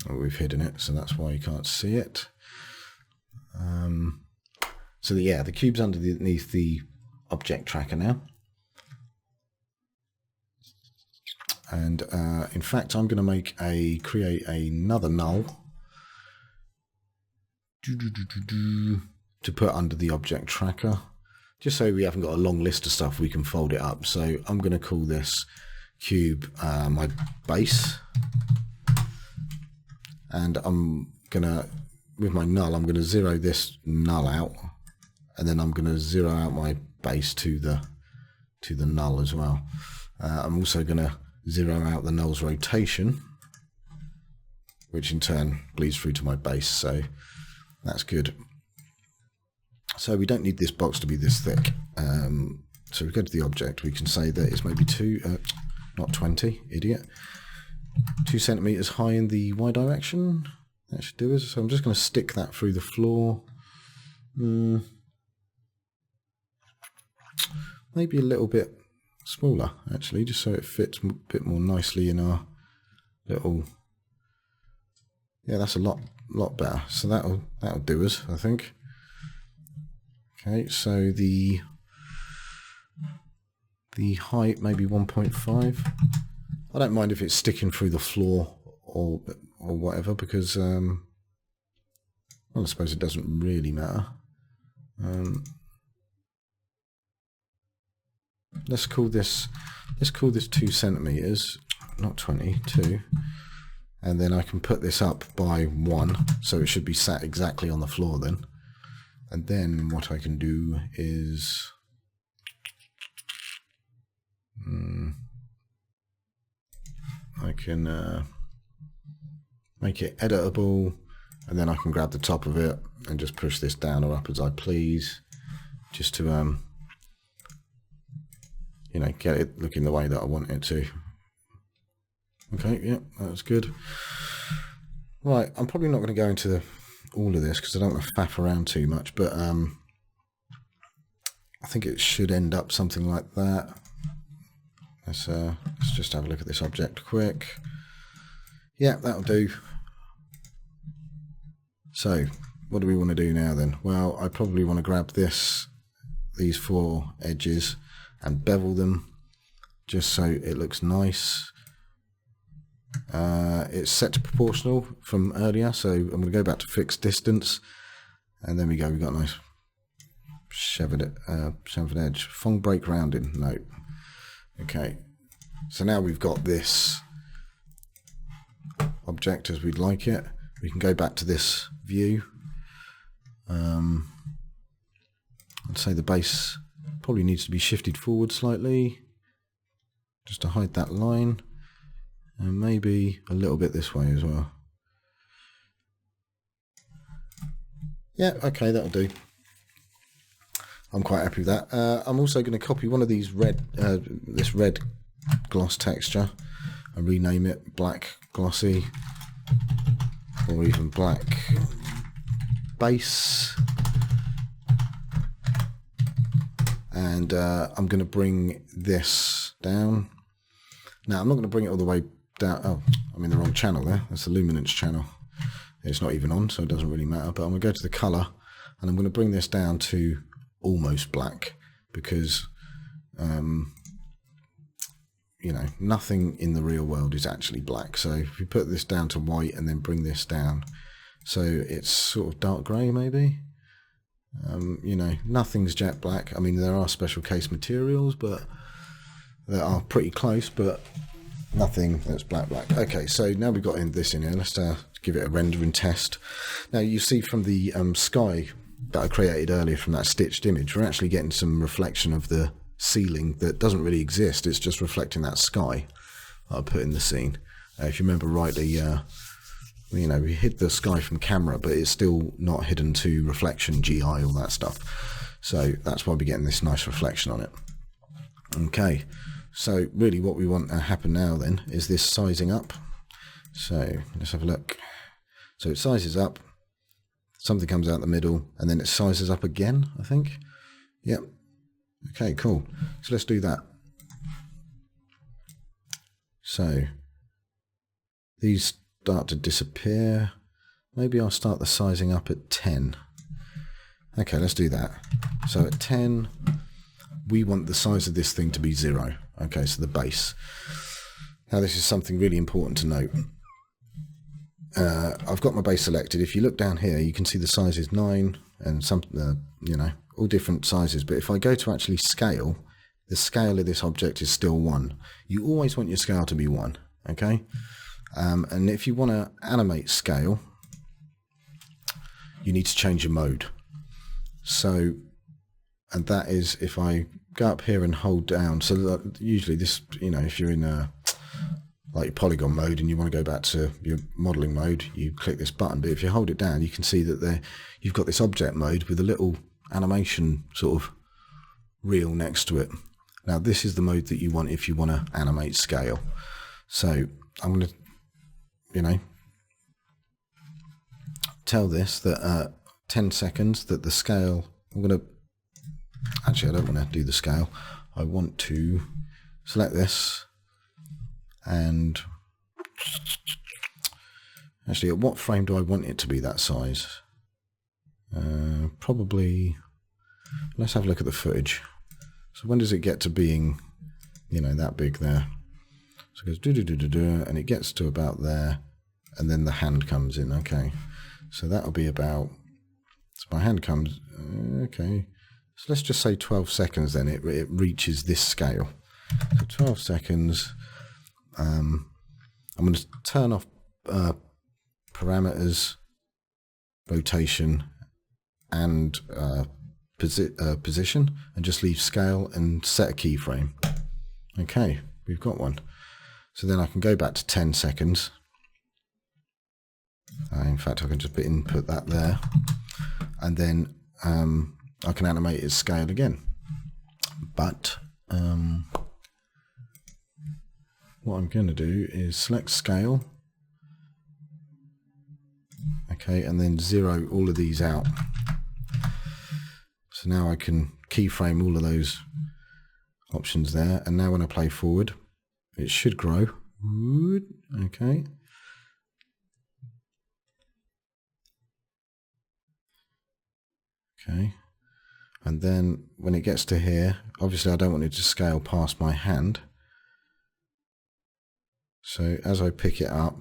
We've hidden it, so that's why you can't see it. So yeah, the cube's underneath the object tracker now. And in fact, I'm going to create another null to put under the object tracker, just so we haven't got a long list of stuff, we can fold it up. So I'm going to call this cube my base, and I'm going to, with my null, I'm going to zero this null out, and then I'm going to zero out my base to the null as well. I'm also going to zero out the null's rotation, which in turn bleeds through to my base, so that's good. So we don't need this box to be this thick. So we go to the object, we can say that it's maybe not 20, idiot, 2 centimeters high in the Y direction. That should do it. So I'm just going to stick that through the floor. Maybe a little bit smaller, actually, just so it fits a bit more nicely in our little. Yeah, that's a lot better. So that'll do us, I think. Okay, so the height maybe 1.5. I don't mind if it's sticking through the floor or whatever, because well, I suppose it doesn't really matter. Let's call this 2 centimeters, not 20, 2, and then I can put this up by 1, so it should be sat exactly on the floor then. And then what I can do is I can make it editable, and then I can grab the top of it and just push this down or up as I please, just to you know, get it looking the way that I want it to. Okay, yeah, that's good. Right, I'm probably not going to go into all of this because I don't want to faff around too much, but I think it should end up something like that. Let's just have a look at this object quick. Yeah, that'll do. So, what do we want to do now then? Well, I probably want to grab these 4 edges and bevel them just so it looks nice. It's set to proportional from earlier, so I'm going to go back to fixed distance, and then we've got a nice chamfered edge. Fong break rounding, no. Okay, so now we've got this object as we'd like it. We can go back to this view. I'd say the base probably needs to be shifted forward slightly just to hide that line, and maybe a little bit this way as well. Yeah, okay, that'll do. I'm quite happy with that. I'm also going to copy one of these this red gloss texture and rename it black glossy, or even black base. And I'm going to bring this down. Now, I'm not going to bring it all the way down. Oh, I'm in the wrong channel there. That's the luminance channel. It's not even on, so it doesn't really matter. But I'm going to go to the color, and I'm going to bring this down to almost black, because you you know, nothing in the real world is actually black. So if we put this down to white and then bring this down, so it's sort of dark grey maybe. You know, nothing's jet black. I mean, there are special case materials, but that are pretty close, but nothing that's black. Okay, so now we've got this in here. Let's give it a rendering test. Now you see from the sky that I created earlier from that stitched image, we're actually getting some reflection of the ceiling that doesn't really exist. It's just reflecting that sky that I put in the scene. If you remember rightly, you know, we hid the sky from camera, but it's still not hidden to reflection, GI, all that stuff. So that's why we're getting this nice reflection on it. Okay, so really what we want to happen now then is this sizing up. So let's have a look. So it sizes up, something comes out the middle, and then it sizes up again, I think. Yep. Okay, cool. So let's do that. So these start to disappear. Maybe I'll start the sizing up at 10. Okay, let's do that. So at 10, we want the size of this thing to be 0. Okay, so the base. Now this is something really important to note. I've got my base selected. If you look down here, you can see the size is 9 and some, you know, all different sizes. But if I go to actually scale, the scale of this object is still 1. You always want your scale to be 1, okay? And if you want to animate scale, you need to change your mode. So, and that is if I go up here and hold down. So that usually this, you know, if you're in like polygon mode and you want to go back to your modeling mode, you click this button. But if you hold it down, you can see that there you've got this object mode with a little animation sort of reel next to it. Now this is the mode that you want if you want to animate scale. So I'm going to, you know, tell this that 10 seconds that the scale, I'm going to, actually I don't want to do the scale. I want to select this and actually at what frame do I want it to be that size? Probably, let's have a look at the footage. So when does it get to being, you know, that big there? So it goes do-do-do-do-do, and it gets to about there, and then the hand comes in. Okay, so that'll be about, so my hand comes, okay, so let's just say 12 seconds then it reaches this scale. So 12 seconds, I'm going to turn off parameters, rotation, and position, and just leave scale and set a keyframe. Okay, we've got one. So then I can go back to 10 seconds. In fact, I can just input that there, and then I can animate its scale again. But what I'm going to do is select scale, okay, and then 0 all of these out. So now I can keyframe all of those options there, and now when I play forward, it should grow. Okay. Okay. And then when it gets to here, obviously I don't want it to scale past my hand. So as I pick it up,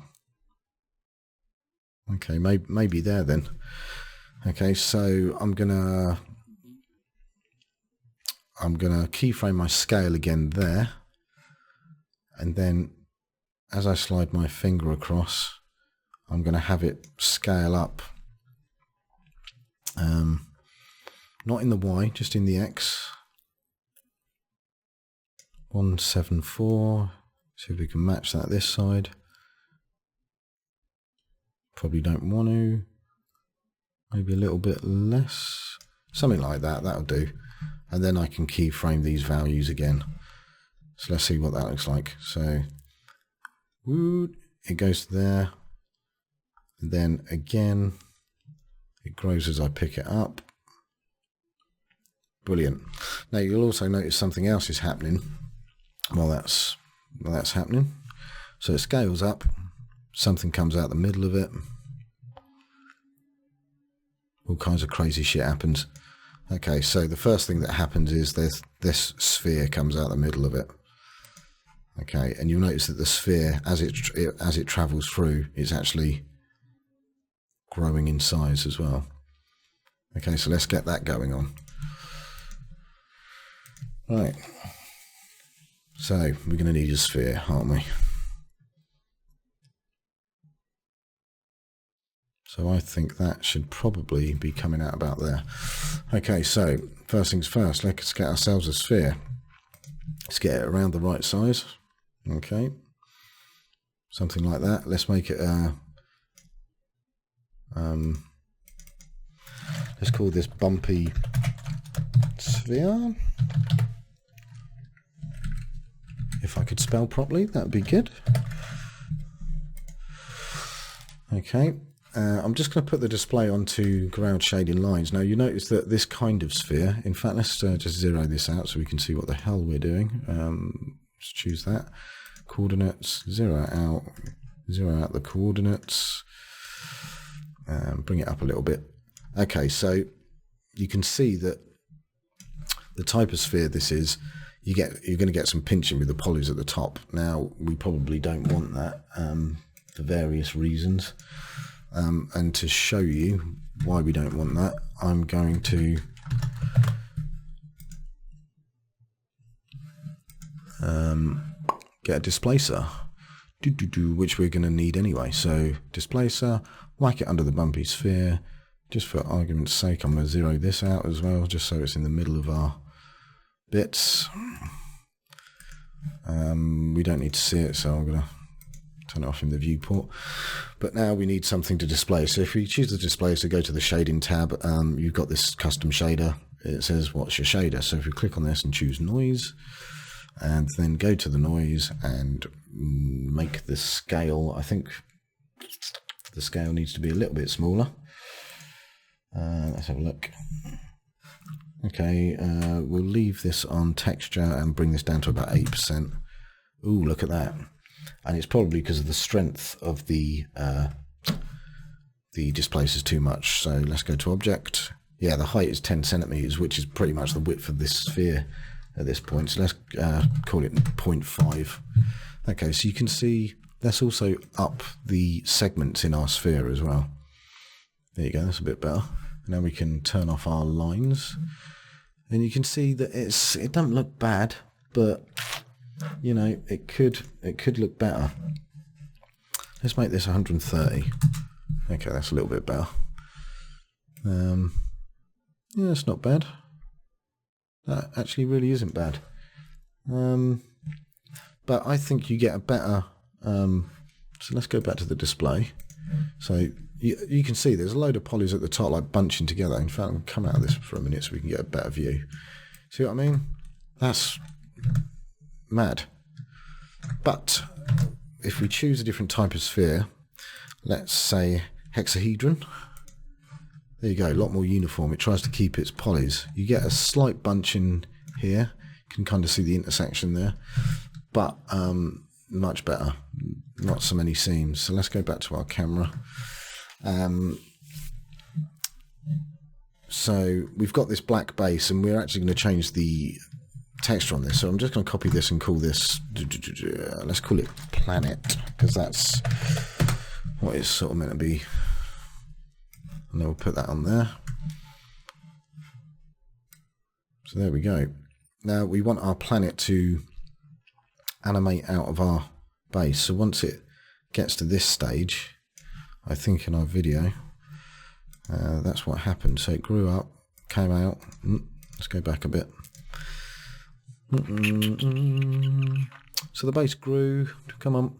okay, maybe there then. Okay, so I'm gonna keyframe my scale again there, and then as I slide my finger across, I'm gonna have it scale up. Not in the Y, just in the X. 174. See if we can match that this side. Probably don't want to. Maybe a little bit less. Something like that, that'll do. And then I can keyframe these values again. So let's see what that looks like. So it goes there. And then again, it grows as I pick it up. Brilliant. Now you'll also notice something else is happening while that's happening. So it scales up, something comes out the middle of it. All kinds of crazy shit happens. Okay, so the first thing that happens is this sphere comes out the middle of it. Okay, and you'll notice that the sphere, as it travels through, it's actually growing in size as well. Okay, so let's get that going on. Right. So we're going to need a sphere, aren't we? So I think that should probably be coming out about there. Okay, so first things first, let's get ourselves a sphere. Let's get it around the right size. Okay, something like that. Let's make it a let's call this bumpy sphere. If I could spell properly, that'd be good. Okay, I'm just going to put the display onto ground shading lines. Now you notice that this kind of sphere, in fact, let's just zero this out so we can see what the hell we're doing. Let's choose that. Coordinates, zero out the coordinates, bring it up a little bit. Okay, so you can see that the type of sphere this is, you're going to get some pinching with the polys at the top. Now we probably don't want that for various reasons, and to show you why we don't want that, I'm going to get a displacer, which we're going to need anyway. So displacer, whack it under the bumpy sphere. Just for argument's sake, I'm going to zero this out as well, just so it's in the middle of our bits. We don't need to see it, so I'm going to turn it off in the viewport. But now we need something to display. So if we choose the displacer, go to the shading tab, you've got this custom shader. It says, what's your shader? So if we click on this and choose noise, and then go to the noise and make the scale, I think the scale needs to be a little bit smaller. Let's have a look. Okay, we'll leave this on texture and bring this down to about 8%. Ooh, look at that. And it's probably because of the strength of the displacer is too much. So let's go to object. Yeah, the height is 10 centimeters, which is pretty much the width of this sphere at this point. So let's call it 0.5. Okay, so you can see let's also up the segments in our sphere as well. There you go, that's a bit better. Now we can turn off our lines. And you can see that it doesn't look bad, but you know, it could look better. Let's make this 130. Okay, that's a little bit better. Yeah, it's not bad. That actually really isn't bad. But I think you get a better so let's go back to the display. So you can see there's a load of polys at the top like bunching together. In fact, I'll come out of this for a minute so we can get a better view. See what I mean? That's mad. But if we choose a different type of sphere, let's say hexahedron, there you go, a lot more uniform. It tries to keep its polys. You get a slight bunch in here. You can kind of see the intersection there, but much better. Not so many seams. So let's go back to our camera. So we've got this black base, and we're actually going to change the texture on this. So I'm just going to copy this and call this, let's call it planet, because that's what it's sort of meant to be. And then we'll put that on there. So there we go. Now we want our planet to animate out of our base. So once it gets to this stage, I think in our video, that's what happened. So it grew up, came out. Let's go back a bit. So the base grew. Come on.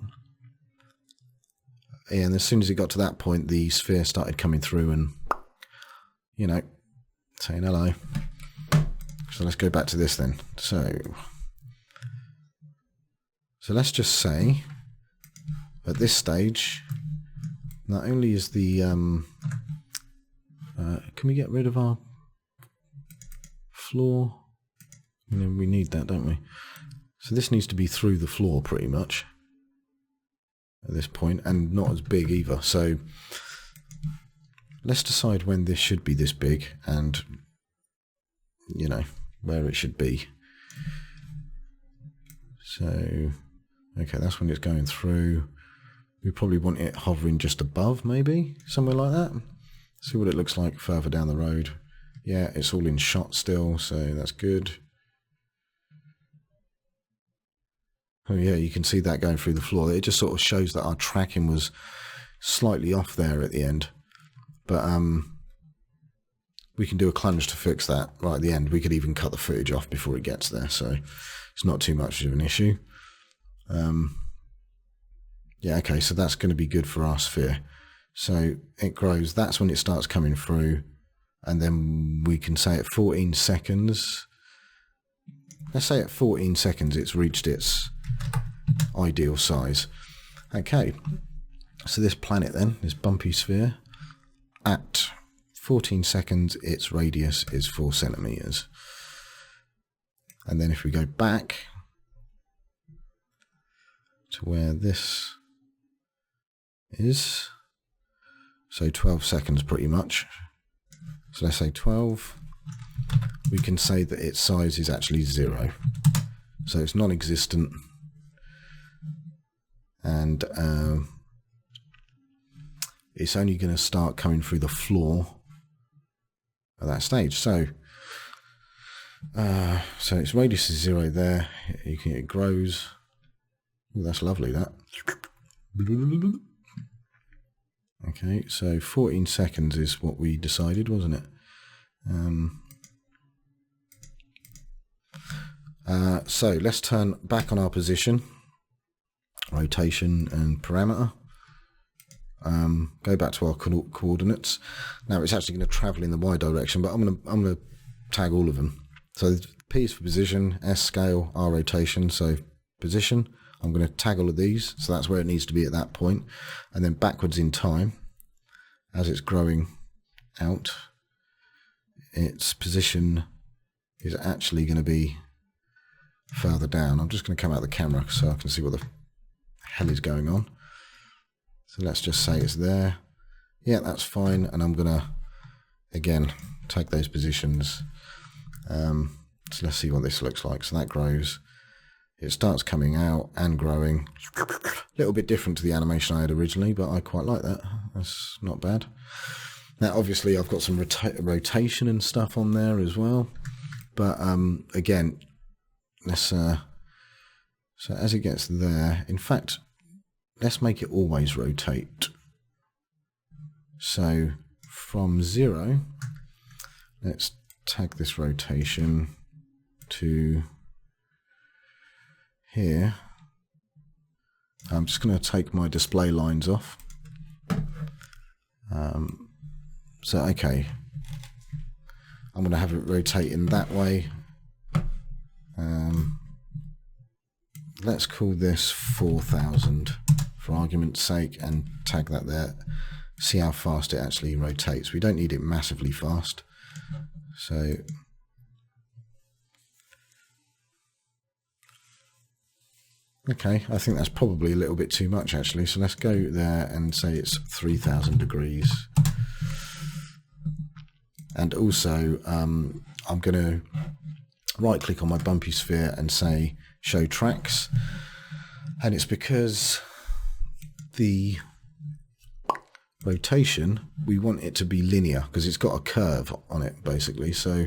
And as soon as it got to that point, the sphere started coming through and, you know, saying hello. So let's go back to this then. So let's just say at this stage, not only is the can we get rid of our floor? You know, we need that, don't we? So this needs to be through the floor pretty much at this point, and not as big either. So let's decide when this should be this big and, you know, where it should be. So Okay, that's when it's going through. We probably want it hovering just above, maybe, somewhere like that. See what it looks like further down the road. Yeah, it's all in shot still, so that's good. Oh yeah, you can see that going through the floor. It just sort of shows that our tracking was slightly off there at the end. But we can do a clunge to fix that right at the end. We could even cut the footage off before it gets there, so it's not too much of an issue. Yeah, okay, so that's going to be good for our sphere. So it grows, that's when it starts coming through, and then we can say at 14 seconds, let's say at 14 seconds it's reached its ideal size. Okay, so this planet then, this bumpy sphere, at 14 seconds its radius is 4 centimeters. And then if we go back to where this is, so 12 seconds pretty much. So let's say 12. We can say that its size is actually 0. So it's non-existent. And it's only going to start coming through the floor at that stage. So its radius is 0 there. It grows. Ooh, that's lovely, that. Okay, so 14 seconds is what we decided, wasn't it? So let's turn back on our position, rotation and parameter. Go back to our coordinates. Now it's actually going to travel in the Y direction, but I'm going to tag all of them. So P is for position, S scale, R rotation. So position. I'm going to tag all of these, so that's where it needs to be at that point. And then backwards in time, as it's growing out, its position is actually going to be further down. I'm just going to come out of the camera so I can see what the hell is going on. So let's just say it's there. Yeah, that's fine. And I'm going to, again, tag those positions. So let's see what this looks like. So that grows. It starts coming out and growing. A little bit different to the animation I had originally, but I quite like that. That's not bad. Now, obviously, I've got some rotation and stuff on there as well. But again, let's so as it gets there, in fact, let's make it always rotate. So from 0, let's tag this rotation to here. I'm just going to take my display lines off. So okay, I'm going to have it rotate in that way. Let's call this 4,000 for argument's sake and tag that there. See how fast it actually rotates. We don't need it massively fast. So okay, I think that's probably a little bit too much actually. So let's go there and say it's 3,000 degrees. And also, I'm going to right click on my bumpy sphere and say show tracks. And it's because the rotation, we want it to be linear because it's got a curve on it basically. So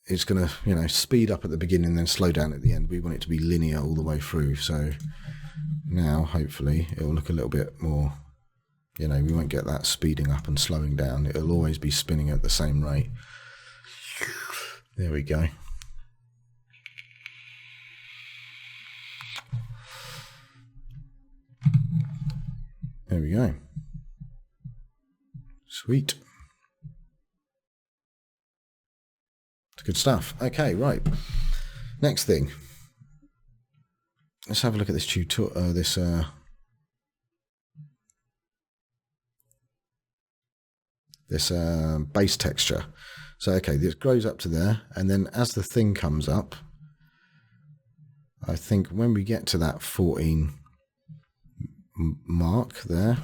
it's going to, you know, speed up at the beginning and then slow down at the end. We want it to be linear all the way through. So now hopefully it will look a little bit more, you know, we won't get that speeding up and slowing down. It'll always be spinning at the same rate. There we go. There we go. Sweet. It's good stuff. Okay, right. Next thing. Let's have a look at this tutorial. This base texture. So okay, this grows up to there, and then as the thing comes up, I think when we get to that 14 mark there,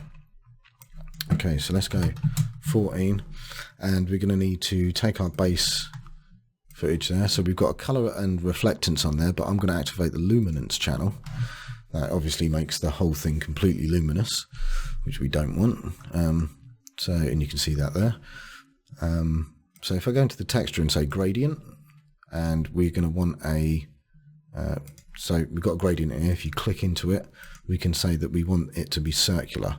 okay, so let's go 14, and we're going to need to take our base footage there. So we've got a colour and reflectance on there, but I'm going to activate the luminance channel. That obviously makes the whole thing completely luminous, which we don't want. And you can see that there. So if I go into the texture and say gradient, and we're going to want a, so we've got a gradient here. If you click into it, we can say that we want it to be circular.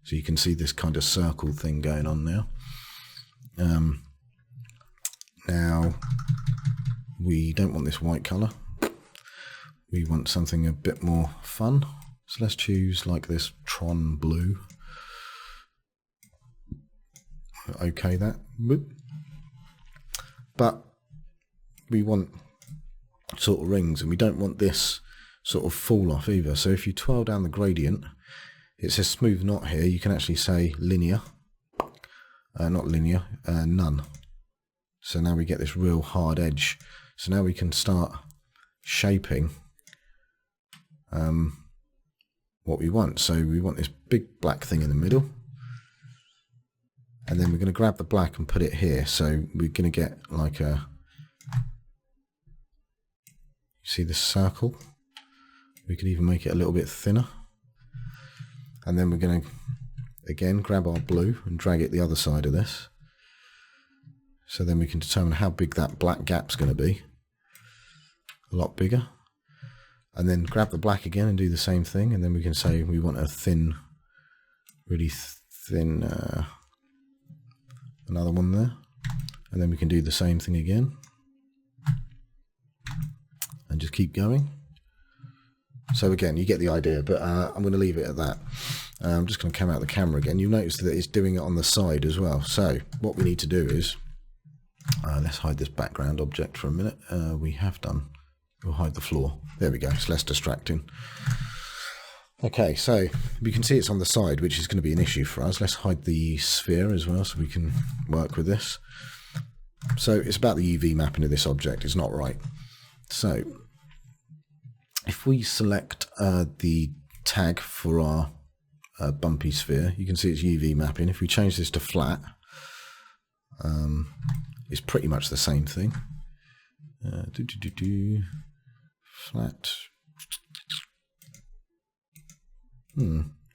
So you can see this kind of circle thing going on now. Now, we don't want this white colour. We want something a bit more fun. So let's choose like this Tron blue. Okay, that. But we want sort of rings, and we don't want this sort of fall off either. So if you twirl down the gradient, it says smooth knot here. You can actually say linear. Not linear, none. So now we get this real hard edge. So now we can start shaping what we want. So we want this big black thing in the middle, and then we're going to grab the black and put it here. So we're going to get like a, you see this circle? We could even make it a little bit thinner, and then we're going to again grab our blue and drag it the other side of this. So then we can determine how big that black gap's going to be. A lot bigger. And then grab the black again and do the same thing, and then we can say we want a thin, really thin, another one there, and then we can do the same thing again and just keep going. So again, you get the idea, but I'm going to leave it at that. I'm just going to come out of the camera again. You'll notice that it's doing it on the side as well. So what we need to do is, let's hide this background object for a minute. We have done. We'll hide the floor. There we go. It's less distracting. Okay, so we can see it's on the side, which is going to be an issue for us. Let's hide the sphere as well so we can work with this. So it's about the UV mapping of this object. It's not right. So if we select the tag for our bumpy sphere, you can see it's UV mapping. If we change this to flat, it's pretty much the same thing. Flat.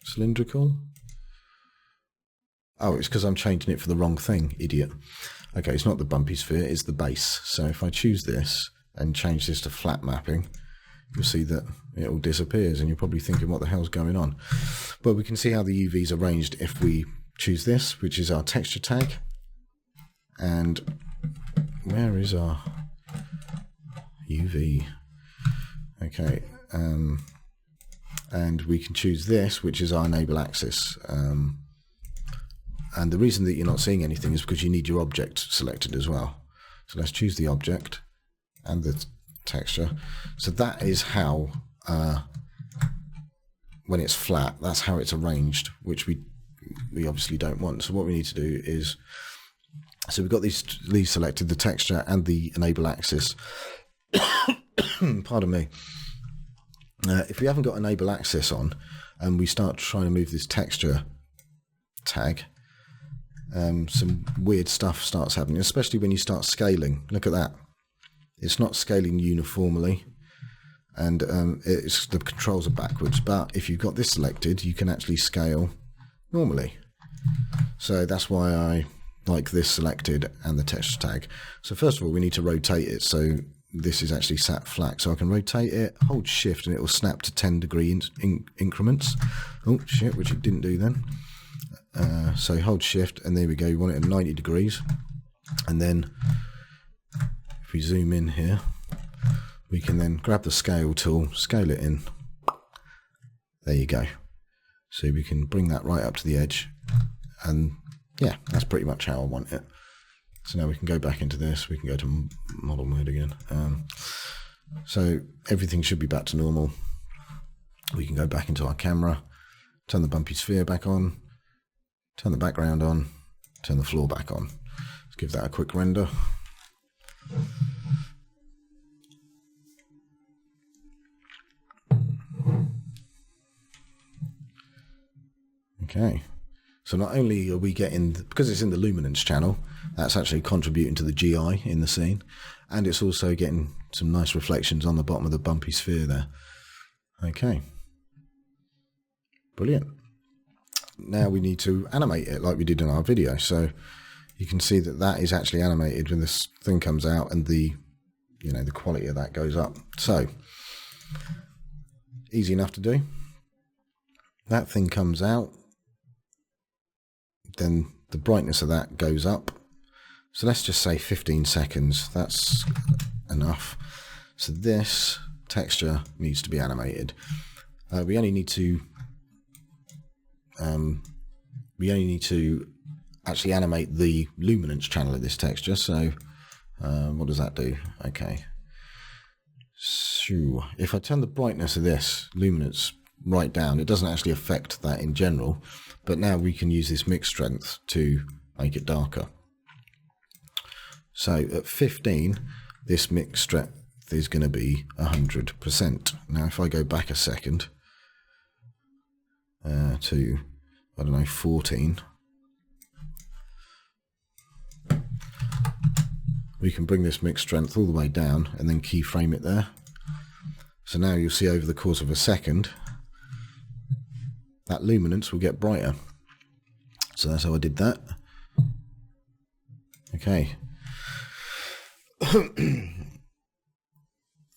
Cylindrical. Oh, it's because I'm changing it for the wrong thing, idiot. Okay, it's not the bumpy sphere, it's the base. So if I choose this and change this to flat mapping, you'll see that it all disappears, and you're probably thinking, what the hell's going on? But we can see how the UV is arranged if we choose this, which is our texture tag. And where is our UV? Okay, and we can choose this, which is our enable axis. And the reason that you're not seeing anything is because you need your object selected as well. So let's choose the object and the texture. So that is how, when it's flat, that's how it's arranged, which we obviously don't want. So what we need to do is, so we've got these selected, the texture and the enable axis. Pardon me. If we haven't got enable axis on and we start trying to move this texture tag, some weird stuff starts happening, especially when you start scaling. Look at that. It's not scaling uniformly, and the controls are backwards. But if you've got this selected, you can actually scale normally. So that's why I like this selected and the texture tag. So first of all, we need to rotate it so this is actually sat flat. So I can rotate it, hold shift, and it will snap to 10-degree increments. Oh shit, which it didn't do then. So hold shift, and there we go. You want it at 90 degrees. And then if we zoom in here, we can then grab the scale tool, scale it in. There you go. So we can bring that right up to the edge. And yeah, that's pretty much how I want it. So now we can go back into this. We can go to model mode again. So everything should be back to normal. We can go back into our camera, turn the bumpy sphere back on, turn the background on, turn the floor back on. Let's give that a quick render. Okay. So not only are we getting, because it's in the luminance channel, that's actually contributing to the GI in the scene. and it's also getting some nice reflections on the bottom of the bumpy sphere there. Okay, brilliant. Now we need to animate it like we did in our video. So you can see that that is actually animated when this thing comes out, and the quality of that goes up. So easy enough to do. That thing comes out, then the brightness of that goes up. So let's just say 15 seconds. That's enough. So this texture needs to be animated. We only need to actually animate the luminance channel of this texture. So what does that do? Okay. So if I turn the brightness of this luminance right down, it doesn't actually affect that in general, but now we can use this mix strength to make it darker. So at 15, this mix strength is going to be 100%. Now if I go back a second to, I don't know, 14, we can bring this mix strength all the way down and then keyframe it there. So now you'll see over the course of a second, that luminance will get brighter. So that's how I did that. Okay.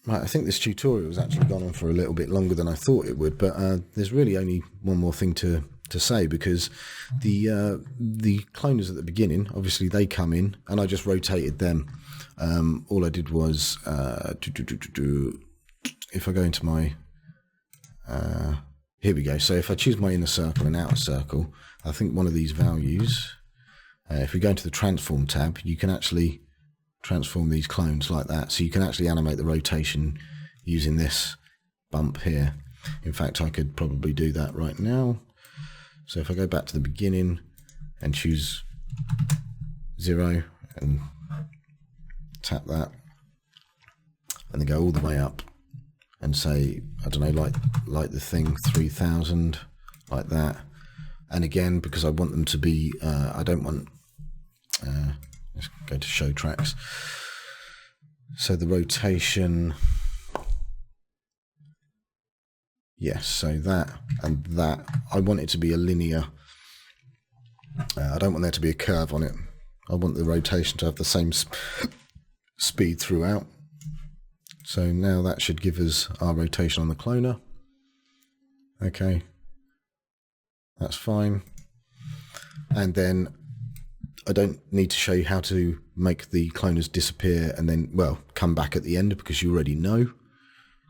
Right, I think this tutorial has actually gone on for a little bit longer than I thought it would, but there's really only one more thing to say, because the cloners at the beginning, obviously they come in and I just rotated them. All I did was if I go into my here we go. So if I choose my inner circle and outer circle, I think one of these values, if we go into the transform tab, you can actually transform these clones like that. So you can actually animate the rotation using this bump here. In fact, I could probably do that right now. So if I go back to the beginning and choose 0 and tap that, and then go all the way up and say, I don't know, like the thing 3000, like that. And again, because I want them to be, I don't want, let's go to show tracks. So the rotation, yes, so that and that, I want it to be a linear. I don't want there to be a curve on it. I want the rotation to have the same speed throughout. So now that should give us our rotation on the cloner. Okay, that's fine. And then I don't need to show you how to make the cloners disappear and then, well, come back at the end, because you already know,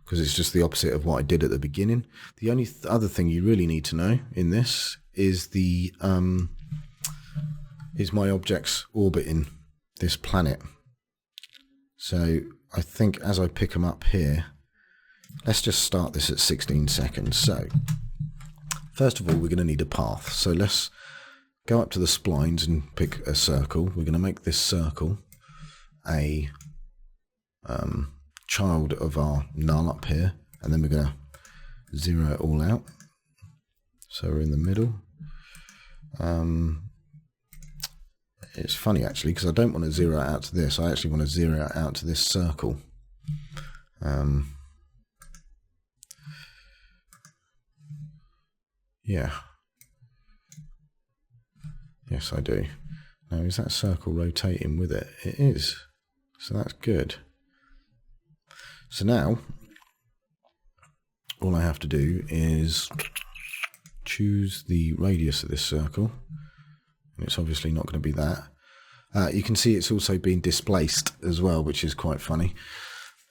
because it's just the opposite of what I did at the beginning. The only other thing you really need to know in this is the is my objects orbiting this planet. So I think as I pick them up here, let's just start this at 16 seconds. So first of all, we're going to need a path. So let's go up to the splines and pick a circle. We're going to make this circle a child of our null up here, and then we're going to zero it all out. So we're in the middle. It's funny actually, because I don't want to zero it out to this. I actually want to zero it out to this circle. Yeah. Yes, I do. Now, is that circle rotating with it? It is. So that's good. So now, all I have to do is choose the radius of this circle. And it's obviously not going to be that. You can see it's also been displaced as well, which is quite funny.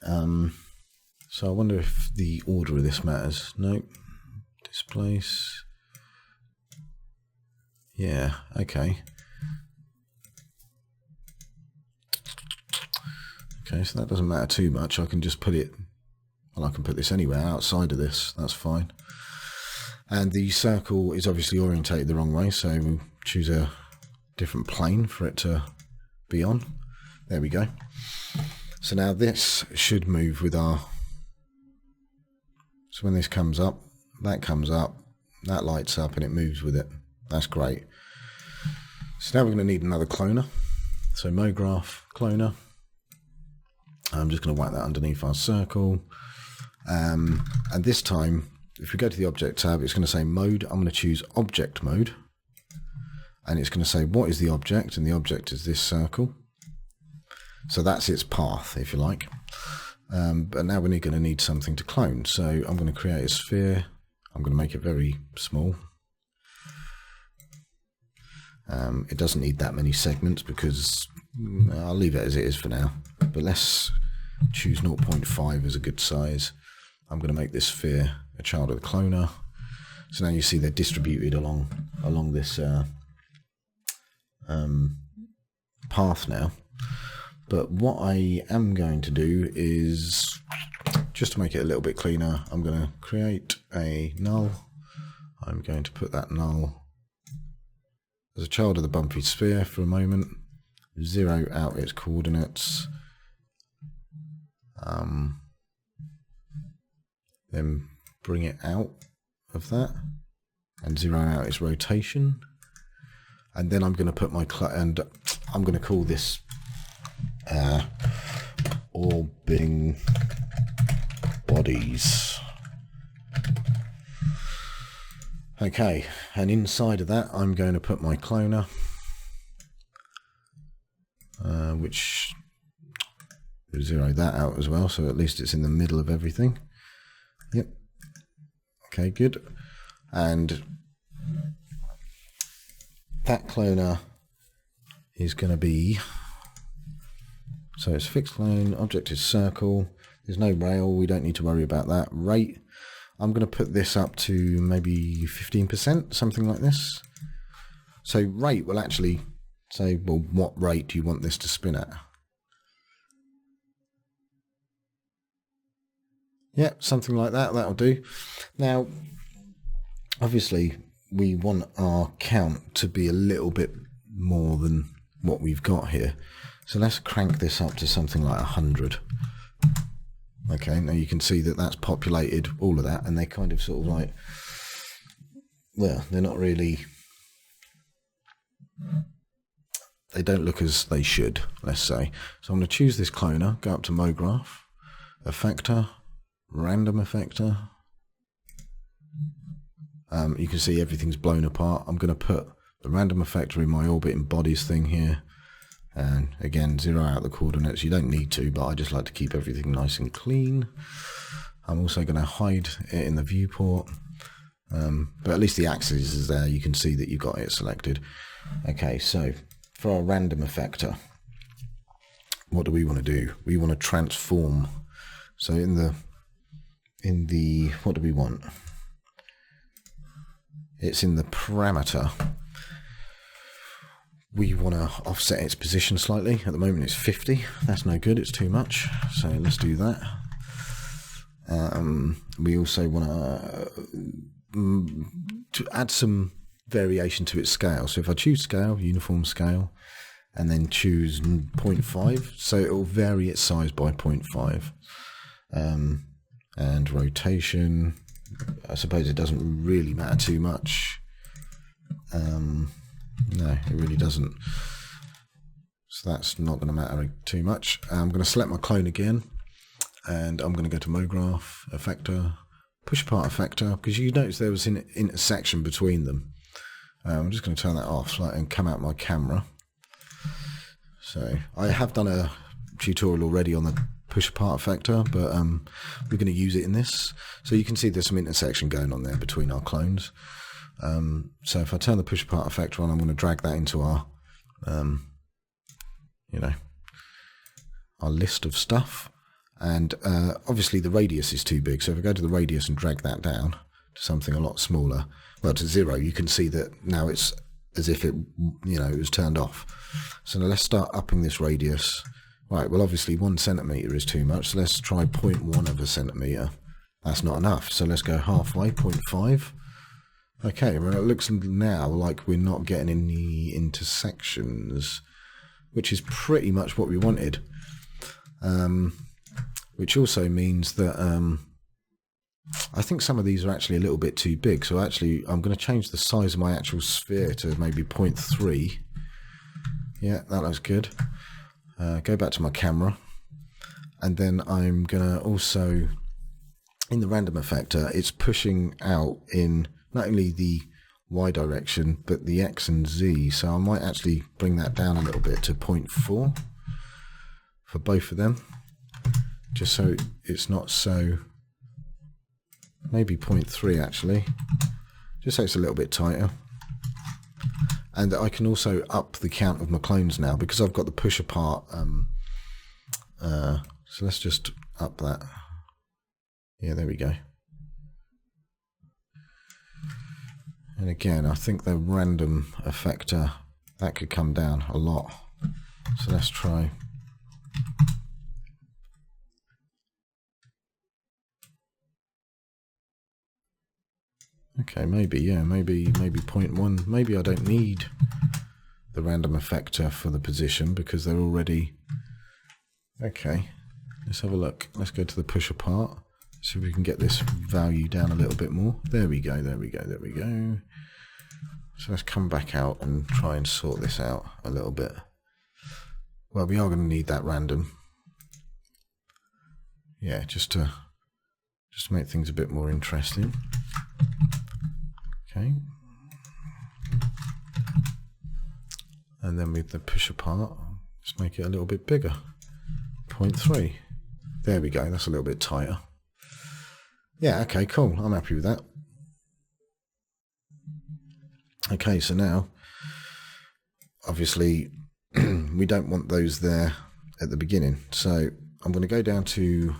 So I wonder if the order of this matters. Nope. Displace. Yeah, okay. Okay, so that doesn't matter too much. I can just put it, well, I can put this anywhere outside of this. That's fine. And the circle is obviously orientated the wrong way, so we'll choose a different plane for it to be on. There we go. So now this should move with our, so when this comes up, that lights up and it moves with it. That's great. So now we're going to need another cloner. So MoGraph cloner. I'm just going to whack that underneath our circle. And this time, if we go to the Object tab, it's going to say Mode. I'm going to choose Object Mode. And it's going to say, what is the object? And the object is this circle. So that's its path, if you like. But now we're going to need something to clone. So I'm going to create a sphere. I'm going to make it very small. It doesn't need that many segments because I'll leave it as it is for now. But let's choose 0.5 as a good size. I'm going to make this sphere a child of the cloner. So now you see they're distributed along this path now. But what I am going to do is, just to make it a little bit cleaner, I'm going to create a null. I'm going to put that null as a child of the bumpy sphere for a moment, zero out its coordinates, then bring it out of that and zero out its rotation. And then I'm going to put my and I'm going to call this orbing bodies. Okay, and inside of that I'm going to put my cloner, which zero that out as well, so at least it's in the middle of everything. Yep. Okay, good. And that cloner is going to be, so it's fixed clone, object is circle, there's no rail, we don't need to worry about that. Rate, I'm going to put this up to maybe 15%, something like this. So rate will actually say, well, what rate do you want this to spin at? Yeah, something like that, that'll do. Now, obviously, we want our count to be a little bit more than what we've got here. So let's crank this up to something like 100. Okay, now you can see that that's populated all of that, and they kind of sort of like, well, they're not really, they don't look as they should, let's say. So I'm going to choose this cloner, go up to MoGraph, Effector, Random Effector. You can see everything's blown apart. I'm going to put the random effector in my orbit and bodies thing here. And again, zero out the coordinates. You don't need to, but I just like to keep everything nice and clean. I'm also going to hide it in the viewport. But at least the axis is there. You can see that you've got it selected. Okay, so for our random effector, what do we want to do? We want to transform. So in the what do we want? It's in the parameter. We want to offset its position slightly. At the moment it's 50. That's no good, it's too much. So let's do that. We also want to add some variation to its scale. So if I choose scale, uniform scale, and then choose 0.5, so it will vary its size by 0.5. And rotation, I suppose it doesn't really matter too much. No, it really doesn't. So that's not going to matter too much. I'm going to select my clone again, and I'm going to go to MoGraph, Effector, Push Apart Effector, because you notice there was an intersection between them. I'm just going to turn that off and come out my camera. So I have done a tutorial already on the Push Apart Effector, but we're going to use it in this. So you can see there's some intersection going on there between our clones. So if I turn the Push Apart Effector on, I'm going to drag that into our, our list of stuff. And obviously the radius is too big. So if I go to the radius and drag that down to something a lot smaller, well, to 0, you can see that now it's as if it, it was turned off. So now let's start upping this radius. Right, well, obviously 1 centimetre is too much. So let's try 0.1 of a centimetre. That's not enough. So let's go halfway, 0.5. Okay, well, it looks now like we're not getting any intersections, which is pretty much what we wanted. Which also means that I think some of these are actually a little bit too big. So actually, I'm going to change the size of my actual sphere to maybe 0.3. Yeah, that looks good. Go back to my camera. And then I'm going to also, in the random effector, it's pushing out in not only the Y direction, but the X and Z. So I might actually bring that down a little bit to 0.4 for both of them, just so it's not so, maybe 0.3 actually, just so it's a little bit tighter. And I can also up the count of my clones now because I've got the push apart. So let's just up that. Yeah, there we go. And again, I think the random effector, that could come down a lot. So let's try. Okay, maybe, yeah, maybe 0.1. Maybe I don't need the random effector for the position because they're already... Okay, let's have a look. Let's go to the push apart. See if we can get this value down a little bit more. There we go, there we go, there we go. So let's come back out and try and sort this out a little bit. Well, we are going to need that random. Yeah, just to make things a bit more interesting. Okay. And then with the push apart, let's make it a little bit bigger. 0.3. There we go, that's a little bit tighter. Yeah, okay, cool. I'm happy with that. Okay, so now, obviously, we don't want those there at the beginning. So I'm going to go down to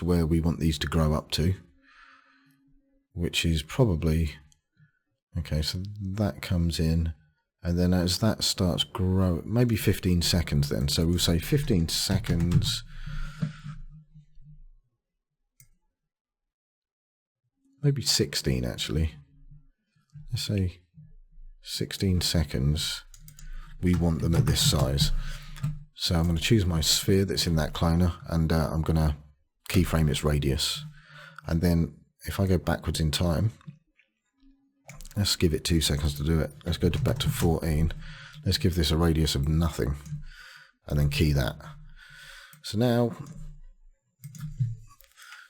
where we want these to grow up to, which is probably, okay, so that comes in, and then as that starts growing, maybe 15 seconds then. So we'll say 15 seconds. Maybe 16 actually. Let's say 16 seconds. We want them at this size. So I'm going to choose my sphere that's in that cloner, and I'm going to keyframe its radius. And then if I go backwards in time, let's give it 2 seconds to do it. Let's go back to 14. Let's give this a radius of nothing, and then key that. So now,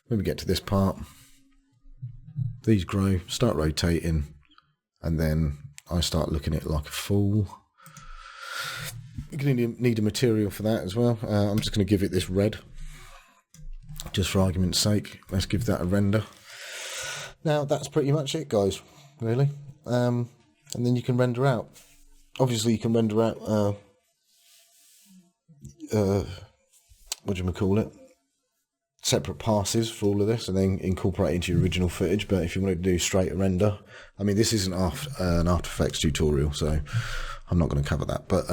when we get to this part, these grow, start rotating, and then I start looking at it like a fool. You're going to need a material for that as well. I'm just going to give it this red, just for argument's sake. Let's give that a render. Now that's pretty much it, guys, really. And then you can render out. Obviously you can render out, what do you call it? Separate passes for all of this, and then incorporate into your original footage. But if you want to do straight render, I mean, this isn't an After Effects tutorial, so I'm not going to cover that. But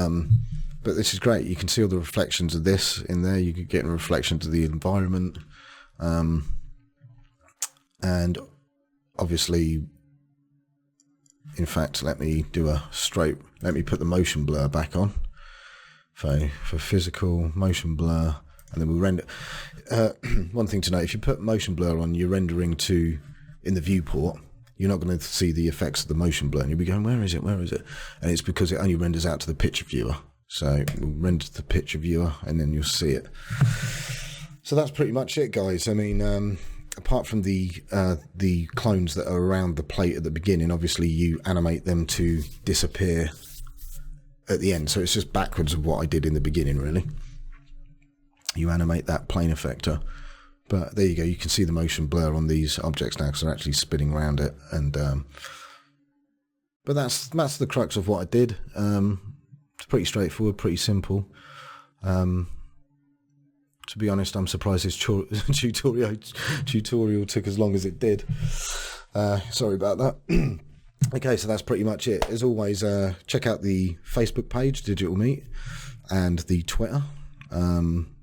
this is great. You can see all the reflections of this in there. You can get reflections of the environment, and obviously, in fact, let me put the motion blur back on. So for physical motion blur. And then we'll render. One thing to note, if you put motion blur on, you're rendering in the viewport, you're not going to see the effects of the motion blur. And you'll be going, where is it? Where is it? And it's because it only renders out to the picture viewer. So we'll render to the picture viewer, and then you'll see it. So that's pretty much it, guys. I mean, apart from the clones that are around the plate at the beginning, obviously you animate them to disappear at the end. So it's just backwards of what I did in the beginning, really. You animate that plane effector, but there you go. You can see the motion blur on these objects now because they're actually spinning around it. And but that's the crux of what I did. It's pretty straightforward, pretty simple. To be honest, I'm surprised this tutorial took as long as it did. Sorry about that. Okay, so that's pretty much it. As always, check out the Facebook page, Digital Meat, and the Twitter.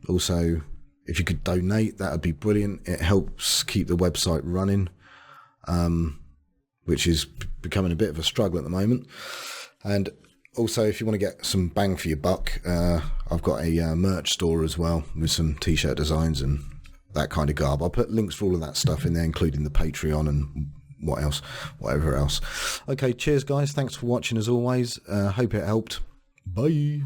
Also, if you could donate, that would be brilliant. It helps keep the website running, which is becoming a bit of a struggle at the moment. And also, if you want to get some bang for your buck, I've got a merch store as well with some t-shirt designs and that kind of garb. I'll put links for all of that stuff in there, including the Patreon and whatever else. Okay, cheers guys. Thanks for watching as always. Hope it helped. Bye.